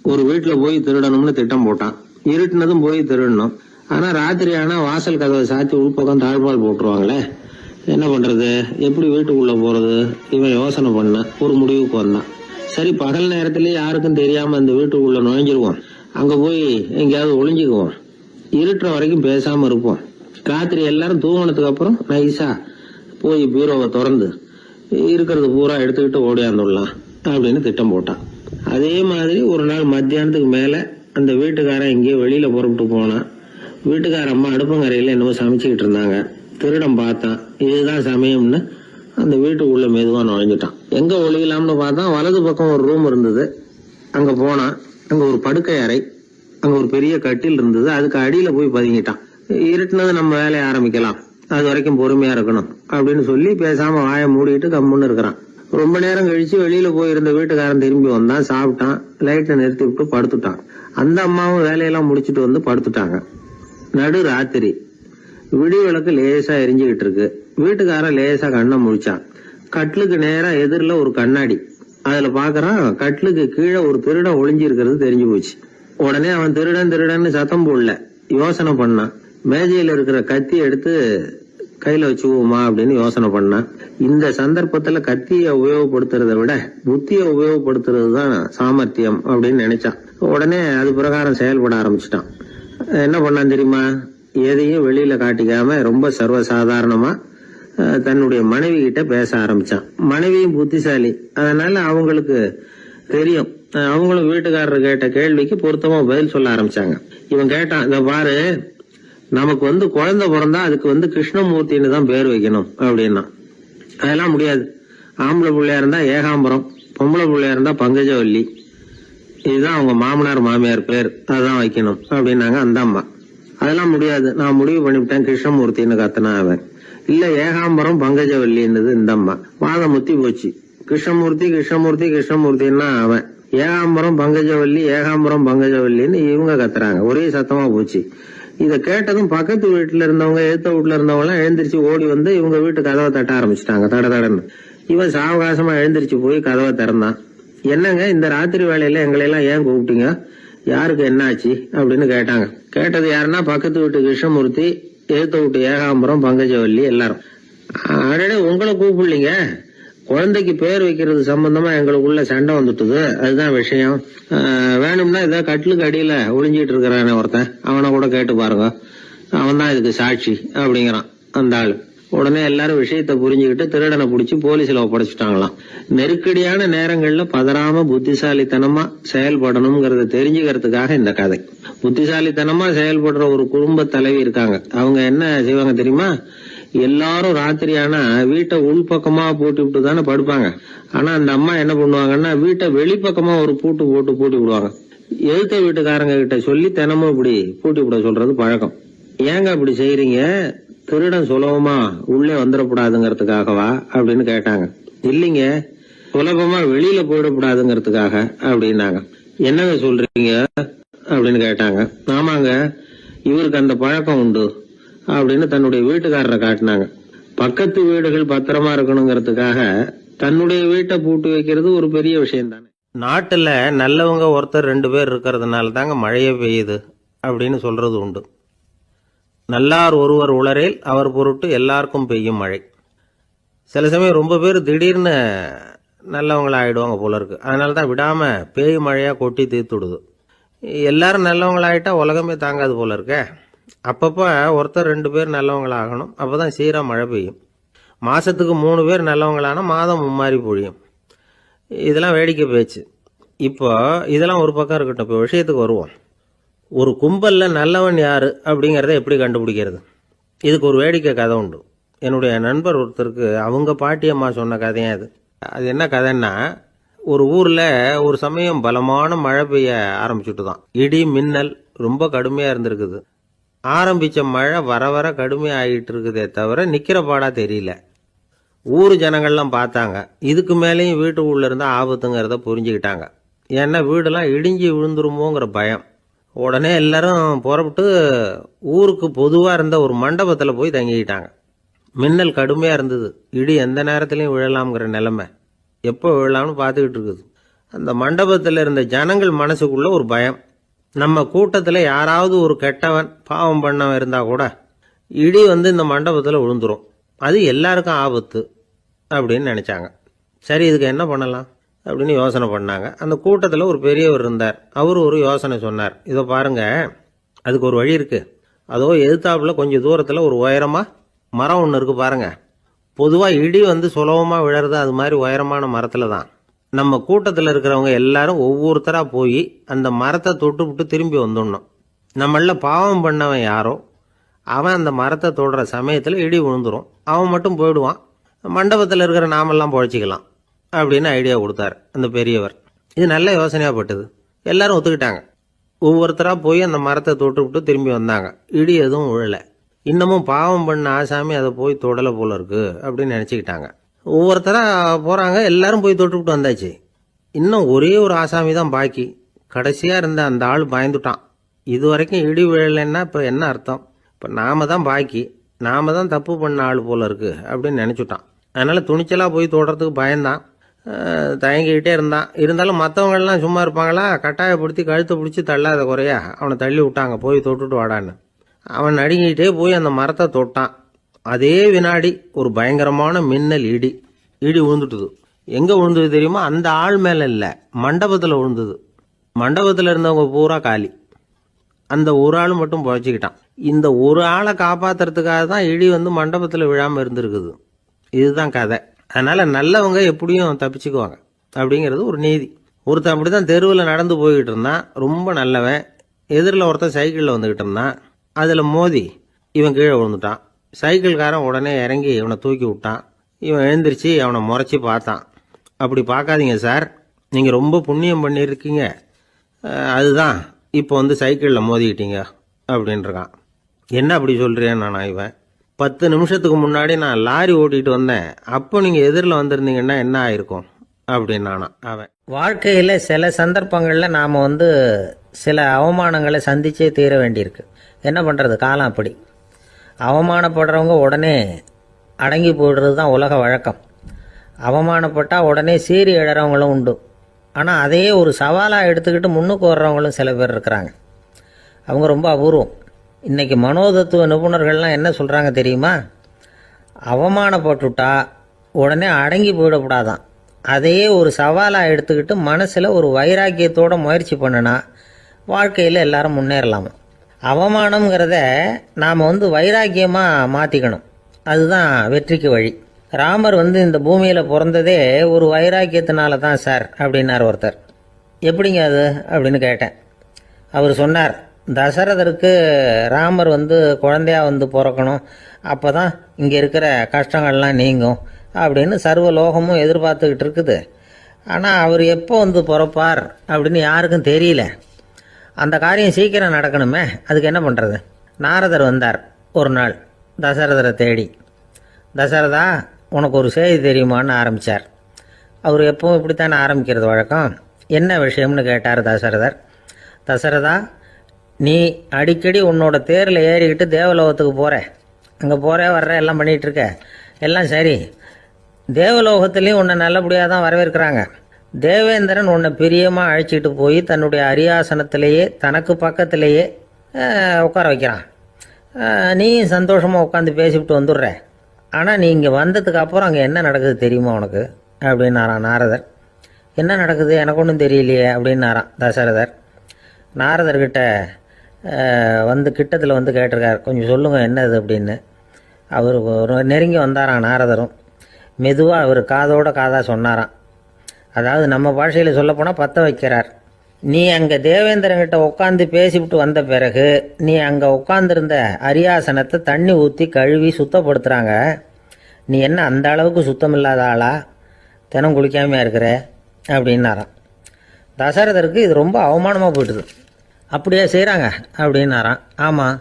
ஒரு வீட்டுல போய் திருடணும்னு திட்டம் போட்டான். இருட்டுனதும் போய் திருடணும். ஆனா ராத்திரி ஆனா வாசல் கதவை சாத்தி உள்பக்கம் தாழ்பால் போட்டுருவாங்களே, என்ன பண்றது, எப்படி வீட்டுக்குள்ள போறது? இவன் யோசனை பண்ண ஒரு முடிவுக்கு வந்தான். சரி, பகல் நேரத்திலேயே யாருக்கும் தெரியாம அந்த வீட்டுக்குள்ள நுழைஞ்சிருவோம், அங்க போய் எங்கேயாவது ஒளிஞ்சுக்குவோம், இருட்டுற வரைக்கும் பேசாம இருப்போம். ராத்திரி எல்லாரும் தூங்கினதுக்கு அப்புறம் நைஸா போய் பீரோவை திறந்து இருக்கிறது பூரா எடுத்துக்கிட்டு ஓடியாந்துடலாம் அப்படின்னு திட்டம் போட்டான். அதே மாதிரி ஒரு நாள் மத்தியானத்துக்கு மேல அந்த வீட்டுக்காரன் எங்கேயோ வெளியில புறப்பட்டு போனான். வீட்டுக்கார அம்மா அடுப்பங்கரையில என்னமோ சமைச்சுக்கிட்டு இருந்தாங்க. திருடன் பார்த்தான். இதுதான் சமயம்னு அந்த வீட்டுக்குள்ள மெதுவா நுழைஞ்சிட்டான். எங்க ஒளியலாம்னு பார்த்தா வலது பக்கம் ஒரு ரூம் இருந்தது. அங்க போனான். அங்க ஒரு படுக்கை அறை, அங்க ஒரு பெரிய கட்டில் இருந்தது. அதுக்கு அடியில போய் பதுங்கிட்டான். இருட்டுனது நம்ம வேலையை ஆரம்பிக்கலாம், அது வரைக்கும் பொறுமையா இருக்கணும் அப்படின்னு சொல்லி பேசாம வாயை மூடிட்டு கம்முன்னு இருக்கிறான். ரொம்ப நேரம் கழிச்சு வெளியில போயிருந்த வீட்டுக்காரன் திரும்பி வந்தான். சாப்பிட்டான். லைட்டை நிறுத்தி விட்டு படுத்துட்டான். அந்த அம்மாவும் வேலையெல்லாம் முடிச்சுட்டு வந்து படுத்துட்டாங்க. நடு ராத்திரி. விடி விளக்கு லேசா எரிஞ்சுக்கிட்டு இருக்கு. வீட்டுக்காரன் லேசா கண்ணை முழிச்சான். கட்லுக்கு நேரா எதிரில ஒரு கண்ணாடி. அதுல பாக்குறான், கட்லுக்கு கீழே ஒரு திருடன் ஒளிஞ்சு இருக்கிறது தெரிஞ்சு போச்சு. உடனே அவன் திருடன் திருடன்னு சத்தம் போடல, யோசனை பண்ணான். மேஜையில இருக்கிற கத்தி எடுத்து கையில வச்சுக்குவோமா அப்படின்னு யோசனை பண்ணான். இந்த சந்தர்ப்பத்துல கத்தியை உபயோகப்படுத்துறதை விட புத்தியை உபயோகப்படுத்துறது தான் சாமர்த்தியம் அப்படின்னு நினைச்சான். உடனே அது பிரகாரம் செயல்பட ஆரம்பிச்சிட்டான். என்ன பண்ணான் தெரியுமா? எதையும் வெளியில காட்டிக்காம ரொம்ப சர்வசாதாரணமா தன்னுடைய மனைவி கிட்ட பேச ஆரம்பிச்சான். மனைவியும் புத்திசாலி, அதனால அவங்களுக்கு தெரியும். அவங்களும் வீட்டுக்காரர் கேட்ட கேள்விக்கு பொருத்தமா பதில் சொல்ல ஆரம்பிச்சாங்க. இவன் கேட்டான், இத பாரு, நமக்கு குழந்தை பிறந்தா அதுக்கு கிருஷ்ணமூர்த்தின்னு தான் பேர் வைக்கணும் அப்படின்னா. அதெல்லாம் முடியாது. ஆம்பளை பிள்ளையா இருந்தா ஏகாம்பரம், பொம்பளை பிள்ளையா இருந்தா பங்கஜவல்லி, இதுதான் அவங்க மாமனார் மாமியார் பேர், அதுதான் வைக்கணும் அப்படின்னாங்க அந்த அம்மா. அதெல்லாம் முடியாது, நான் முடிவு பண்ணிவிட்டேன் கிருஷ்ணமூர்த்தின்னு கத்தனா அவன். இல்ல ஏகாம்பரம் பங்கஜவல்லின்றது இந்த அம்மா. வாதம் முத்தி போச்சு. கிருஷ்ணமூர்த்தி கிருஷ்ணமூர்த்தி கிருஷ்ணமூர்த்தின்னா அவன். ஏகாம்பரம் பங்கஜவல்லி ஏகாம்பரம் பங்கஜவல்லின்னு இவங்க கத்துறாங்க. ஒரே சத்தமா போச்சு. இத கேட்டதும் பக்கத்து வீட்டுல இருந்தவங்க, எழுத்த வீட்டுல இருந்தவங்க எல்லாம் எழுந்திரிச்சு ஓடி வந்து இவங்க வீட்டு கதவை தட்ட ஆரம்பிச்சுட்டாங்க. தட தடன்னு. இவன் சாவகாசமா எழுந்திரிச்சு போய் கதவை திறந்தான். என்னங்க இந்த ராத்திரி வேலையில எங்களை எல்லாம் ஏன் கூப்பிட்டீங்க, யாருக்கு என்ன ஆச்சு அப்படின்னு கேட்டாங்க. கேட்டது யாருன்னா பக்கத்து வீட்டு கிருஷ்ணமூர்த்தி, எழுத்த வீட்டு ஏகாம்பரம் பங்கஜவல்லி எல்லாரும். அடடே, உங்களை கூப்பிடலீங்க, குழந்தைக்கு பேர் வைக்கிறது சம்பந்தமா எங்களுக்குள்ள சண்டை வந்துட்டுது, அதுதான் விஷயம். வேணும்னா இதை கட்டிலுக்கு அடியில ஒளிஞ்சிட்டு இருக்கிறானே ஒருத்தன், அவனை கூட கேட்டு பாருங்க, அவன் தான் இதுக்கு சாட்சி அப்படிங்கிறான் அந்த ஆளு. உடனே எல்லாரும் விஷயத்தை புரிஞ்சுக்கிட்டு திருடனை பிடிச்சி போலீஸ்ல ஒப்படைச்சிட்டாங்களாம். நெருக்கடியான நேரங்கள்ல பதறாம புத்திசாலித்தனமா செயல்படணுங்கிறத தெரிஞ்சுக்கிறதுக்காக இந்த கதை. புத்திசாலித்தனமா செயல்படுற ஒரு குடும்ப தலைவி இருக்காங்க. அவங்க என்ன செய்வாங்க தெரியுமா? எல்லாரும் ராத்திரி ஆனா வீட்டை உள்பக்கமா பூட்டி விட்டு தானே படுப்பாங்க. ஆனா அந்த அம்மா என்ன பண்ணுவாங்கன்னா, வீட்டை வெளிப்பக்கமா ஒரு பூட்டு போட்டு பூட்டி விடுவாங்க. எழுத்த வீட்டுக்காரங்க கிட்ட சொல்லி தினமும் இப்படி பூட்டி விட சொல்றது பழக்கம். ஏங்க அப்படி செய்யறீங்க, திருடன் சுலபமா உள்ளே வந்துடக்கூடாதுங்கிறதுக்காகவா அப்படின்னு கேட்டாங்க. இல்லைங்க, சுலபமா வெளியில போயிடக்கூடாதுங்கிறதுக்காக அப்படின்னாங்க. என்னங்க சொல்றீங்க அப்படின்னு கேட்டாங்க. ஆமாங்க, இவருக்கு அந்த பழக்கம் உண்டு அப்படின்னு தன்னுடைய வீட்டுக்காரரை காட்டினாங்க. பக்கத்து வீடுகள் பத்திரமா இருக்கணுங்கிறதுக்காக தன்னுடைய வீட்டை பூட்டி வைக்கிறது ஒரு பெரிய விஷயம் தானே. நாட்டுல நல்லவங்க ஒருத்தர் 2 பேர் இருக்கிறதுனால தாங்க மழையே பெய்யுது அப்படின்னு சொல்றது உண்டு. நல்லார் ஒருவர் உளரேல் அவர் பொருட்டு எல்லாருக்கும் பெய்யும் மழை. சில சமயம் ரொம்ப பேர் திடீர்னு நல்லவங்களா ஆயிடுவாங்க போல இருக்கு. அதனால தான் விடாம பேய் மழையா கொட்டி தீர்த்துடுது. எல்லாரும் நல்லவங்களாயிட்டா உலகமே தாங்காது போல இருக்க. அப்பப்போ ஒருத்தர் 2 பேர் நல்லவங்களாகணும், அப்பதான் சீரா மழை பெய்யும். மாசத்துக்கு 3 பேர் நல்லவங்களானா மாதம் மும்மாரி பொழியும். இதெல்லாம் வேடிக்கை பேச்சு. இப்போ இதெல்லாம் ஒரு பக்கம் இருக்கட்டும். இப்போ விஷயத்துக்கு வருவோம். ஒரு கும்பலில் நல்லவன் யார் அப்படிங்கிறத எப்படி கண்டுபிடிக்கிறது? இதுக்கு ஒரு வேடிக்கை கதை உண்டு. என்னுடைய நண்பர் ஒருத்தருக்கு அவங்க பாட்டியம்மா சொன்ன கதையும் அது. அது என்ன கதைன்னா, ஒரு ஊரில் ஒரு சமயம் பலமான மழை பெய்ய ஆரம்பிச்சுட்டு தான். இடி மின்னல் ரொம்ப கடுமையாக இருந்திருக்குது. ஆரம்பித்த மழை வர வர கடுமையாகிட்டு இருக்குதே தவிர நிற்கிற பாடா தெரியல. ஊர் ஜனங்கள்லாம் பார்த்தாங்க. இதுக்கு மேலேயும் வீட்டு உள்ள இருந்தால் ஆபத்துங்கிறத புரிஞ்சுக்கிட்டாங்க. ஏன்னா வீடெல்லாம் இடிஞ்சு விழுந்துருமோங்கிற பயம். உடனே எல்லாரும் புறப்பட்டு ஊருக்கு பொதுவாக இருந்த ஒரு மண்டபத்தில் போய் தங்கிக்கிட்டாங்க. மின்னல் கடுமையாக இருந்தது. இடி எந்த நேரத்துலையும் விழலாம்ங்கிற நிலைமை. எப்போ விழலாம்னு பார்த்துக்கிட்டு இருக்குது. அந்த மண்டபத்தில் இருந்த ஜனங்கள் மனசுக்குள்ள ஒரு பயம். நம்ம கூட்டத்தில் யாராவது ஒரு கெட்டவன் பாவம் பண்ணவன் இருந்தால் கூட இடி இந்த மண்டபத்தில் விழுந்துரும். அது எல்லாருக்கும் ஆபத்து அப்படின்னு நினச்சாங்க. சரி, இதுக்கு என்ன பண்ணலாம் அப்படின்னு யோசனை பண்ணாங்க. அந்த கூட்டத்தில் ஒரு பெரியவர் இருந்தார். அவர் ஒரு யோசனை சொன்னார். இதோ பாருங்க, அதுக்கு ஒரு வழி இருக்குது. அதோ எதிர்த்தாப்புல கொஞ்சம் தூரத்தில் ஒரு உயரமாக மரம் ஒன்று இருக்குது பாருங்க. பொதுவாக இடி சுலபமாக விழறது அது மாதிரி உயரமான மரத்தில் தான். நம்ம கூட்டத்தில் இருக்கிறவங்க எல்லாரும் ஒவ்வொருத்தராக போய் அந்த மரத்தை தொட்டு விட்டு திரும்பி வந்துடணும். நம்மள பாவம் பண்ணவன் யாரோ அவன் அந்த மரத்தை தொடுற சமயத்தில் இடி விழுந்துடும். அவன் மட்டும் போயிடுவான். மண்டபத்தில் இருக்கிற நாமெல்லாம் பொழைச்சிக்கலாம் அப்படின்னு ஐடியா கொடுத்தாரு அந்த பெரியவர். இது நல்ல யோசனையாக பட்டது. எல்லாரும் ஒத்துக்கிட்டாங்க. ஒவ்வொருத்தராக போய் அந்த மரத்தை தொட்டு விட்டு திரும்பி வந்தாங்க. இடி எதுவும் விழலை. இன்னமும் பாவம் பண்ண ஆசாமி அதை போய் தொடலை போல இருக்கு அப்படின்னு நினச்சிக்கிட்டாங்க. ஒவ்வொருத்தராக போகிறாங்க. எல்லாரும் போய் தொட்டுவிட்டு வந்தாச்சு. இன்னும் ஒரே ஒரு ஆசாமி தான் பாக்கி. கடைசியாக இருந்த அந்த ஆள் பயந்துட்டான். இது வரைக்கும் இடி விழலைன்னா இப்போ என்ன அர்த்தம்? இப்போ நாம தான் பாக்கி, நாம தான் தப்பு பண்ண ஆள் போல இருக்கு அப்படின்னு நினச்சிட்டான். அதனால் துணிச்சலாக போய் தொடுறதுக்கு பயந்தான். தயங்கிக்கிட்டே இருந்தான். இருந்தாலும் மற்றவங்கள்லாம் சும்மா இருப்பாங்களா? கட்டாயப்படுத்தி கழுத்தை பிடிச்சி தள்ளாத குறையா அவனை தள்ளி விட்டாங்க. போய் தொட்டுட்டு வாடான்னு. அவன் நடுங்கிட்டே போய் அந்த மரத்தை தொட்டான். அதே வினாடி ஒரு பயங்கரமான மின்னல் இடி விழுந்துட்டுது. எங்கே விழுந்தது தெரியுமா? அந்த ஆள் மேலே இல்லை, மண்டபத்தில் விழுந்தது. மண்டபத்தில் இருந்தவங்க பூரா காலி. அந்த ஒரு ஆள் மட்டும் புழைச்சிக்கிட்டான். இந்த ஒரு ஆளை காப்பாற்றுறதுக்காக தான் இடி மண்டபத்தில் விழாமல் இருந்திருக்குது. இதுதான் கதை. அதனால் நல்லவங்க எப்படியும் தப்பிச்சுக்குவாங்க அப்படிங்கிறது ஒரு நீதி. ஒருத்தன் அப்படி தான் தெருவில் நடந்து போய்கிட்டு இருந்தான். ரொம்ப நல்லவன். எதிரில் ஒருத்தன் சைக்கிளில் வந்துக்கிட்டு இருந்தான். அதில் மோதி இவன் கீழே விழுந்துட்டான். சைக்கிள்காரன் உடனே இறங்கி இவனை தூக்கி விட்டான். இவன் எழுந்திரிச்சு அவனை முறைச்சி பார்த்தான். அப்படி பார்க்காதீங்க சார், நீங்கள் ரொம்ப புண்ணியம் பண்ணியிருக்கீங்க, அதுதான் இப்போ சைக்கிளில் மோதிக்கிட்டீங்க அப்படின்றான். என்ன அப்படி சொல்கிறேன் நான்? இவன் 10 நிமிஷத்துக்கு முன்னாடி நான் லாரி ஓட்டிகிட்டு வந்தேன், அப்போ நீங்கள் எதிரில் வந்திருந்தீங்கன்னா என்ன ஆயிருக்கும் அப்படின்னானா அவன். வாழ்க்கையில் சில சந்தர்ப்பங்களில் நாம் சில அவமானங்களை சந்திச்சே தீர வேண்டியிருக்கு. என்ன பண்ணுறது, காலம் அப்படி. அவமானப்படுறவங்க உடனே அடங்கி போயிடுறது தான் உலக வழக்கம். அவமானப்பட்டால் உடனே சீறி எழறவங்களும் உண்டு. ஆனால் அதையே ஒரு சவாலாக எடுத்துக்கிட்டு முன்னுக்கு வர்றவங்களும் சில பேர் இருக்கிறாங்க. அவங்க ரொம்ப அபூர்வம். இன்றைக்கி மனோதத்துவ நிபுணர்கள்லாம் என்ன சொல்கிறாங்க தெரியுமா? அவமானப்பட்டுட்டா உடனே அடங்கி போயிடக்கூடாதான். அதையே ஒரு சவாலாக எடுத்துக்கிட்டு மனசில் ஒரு வைராக்கியத்தோடு முயற்சி பண்ணினா வாழ்க்கையில் எல்லாரும் முன்னேறலாமா. அவமானங்கிறத நாம் வைராக்கியமாக மாற்றிக்கணும். அதுதான் வெற்றிக்கு வழி. ராமர் இந்த பூமியில் பிறந்ததே ஒரு வைராக்கியத்தினால தான் சார் அப்படின்னார் ஒருத்தர். எப்படிங்க அது அப்படின்னு கேட்டேன். அவர் சொன்னார், தசரதருக்கு ராமர் குழந்தையா பிறக்கணும், அப்போ தான் இங்கே இருக்கிற கஷ்டங்கள்லாம் நீங்கும் அப்படின்னு சர்வ லோகமும் எதிர்பார்த்துக்கிட்டு இருக்குது. ஆனால் அவர் எப்போ பிறப்பார் அப்படின்னு யாருக்கும் தெரியல. அந்த காரியம் சீக்கிரம் நடக்கணுமே, அதுக்கு என்ன பண்ணுறது? நாரதர் வந்தார் ஒரு நாள் தசரதரை தேடி. தசரதா, உனக்கு ஒரு செய்தி தெரியுமான்னு ஆரம்பித்தார். அவர் எப்பவும் இப்படித்தானே ஆரம்பிக்கிறது வழக்கம். என்ன விஷயம்னு கேட்டார் தசரதர். தசரதா, நீ அடிக்கடி உன்னோட தேரில் ஏறிக்கிட்டு தேவலோகத்துக்கு போகிற, அங்கே போகிற வர்ற எல்லாம் பண்ணிகிட்ருக்க, எல்லாம் சரி. தேவலோகத்துலேயும் உன்னை நல்லபடியாக தான் வரவேற்கிறாங்க. தேவேந்திரன் உன்னை பிரியமாக அழைச்சிட்டு போய் தன்னுடைய அரியாசனத்திலேயே தனக்கு பக்கத்திலேயே உட்கார வைக்கிறான். நீயும் சந்தோஷமாக உட்காந்து பேசிவிட்டு வந்துடுற. ஆனால் நீ இங்கே வந்ததுக்கு அப்புறம் அங்கே என்ன நடக்குது தெரியுமா உனக்கு அப்படின்னாரான் நாரதர். என்ன நடக்குது எனக்கு ஒன்றும் தெரியலையே அப்படின்னாரான் தசரதர். நாரதர்கிட்ட கிட்டத்தில் கேட்டிருக்கார், கொஞ்சம் சொல்லுங்கள் என்னது அப்படின்னு. அவர் நெருங்கி வந்தாரான் நாரதரும். மெதுவாக அவர் காதோட காதாக சொன்னாராம். அதாவது நம்ம பாஷையில் சொல்லப்போனால் பற்ற வைக்கிறார். நீ அங்கே தேவேந்திரங்கிட்ட உட்காந்து பேசிவிட்டு வந்த பிறகு நீ அங்கே உட்காந்துருந்த அரியாசனத்தை தண்ணி ஊற்றி கழுவி சுத்தப்படுத்துகிறாங்க. நீ என்ன அந்த அளவுக்கு சுத்தம் இல்லாத ஆளா, தினம் குளிக்காமையா இருக்கிற அப்படின்னாராம். தசரதருக்கு இது ரொம்ப அவமானமாக போயிட்டுது. அப்படியே செய்கிறாங்க அப்படின்னாராம். ஆமாம்,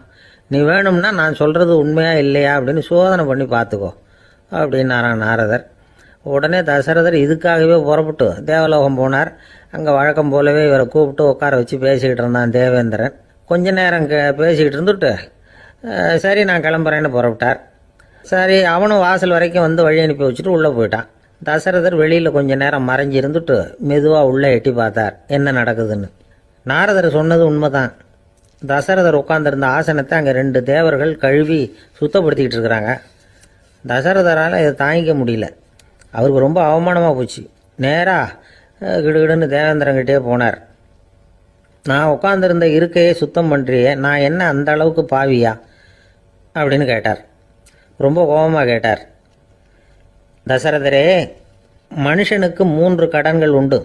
நீ வேணும்னா நான் சொல்கிறது உண்மையா இல்லையா அப்படின்னு சோதனை பண்ணி பார்த்துக்கோ அப்படின்னாராம் நாரதர். உடனே தசரதர் இதுக்காகவே புறப்பட்டு தேவலோகம் போனார். அங்கே வழக்கம் போலவே இவரை கூப்பிட்டு உட்கார வச்சு பேசிக்கிட்டு இருந்தான் தேவேந்திரன். கொஞ்ச நேரம் பேசிக்கிட்டு இருந்துட்டு சரி நான் கிளம்புறேன்னு புறப்பட்டார். சரி, அவனும் வாசல் வரைக்கும் வந்து வழி அனுப்பி வச்சுட்டு உள்ளே போயிட்டான். தசரதர் வெளியில் கொஞ்ச நேரம் மறைஞ்சி இருந்துட்டு மெதுவாக உள்ளே எட்டி பார்த்தார் என்ன நடக்குதுன்னு. நாரதர் சொன்னது உண்மைதான். தசரதர் உட்காந்துருந்த ஆசனத்தை அங்கே 2 தேவர்கள் கழுவி சுத்தப்படுத்திக்கிட்டு இருக்கிறாங்க. தசரதரால் இதை தாங்கிக்க முடியல. அவருக்கு ரொம்ப அவமானமாக போச்சு. நேராக கிடுகிடுன்னு தேவேந்திரங்கிட்டே போனார். நான் உட்காந்துருந்த இருக்கையே சுத்தம் பண்ணுறியே, நான் என்ன அந்த அளவுக்கு பாவியா அப்படின்னு கேட்டார். ரொம்ப கோபமாக கேட்டார். தசரதரே, மனுஷனுக்கு 3 கடன்கள் உண்டு.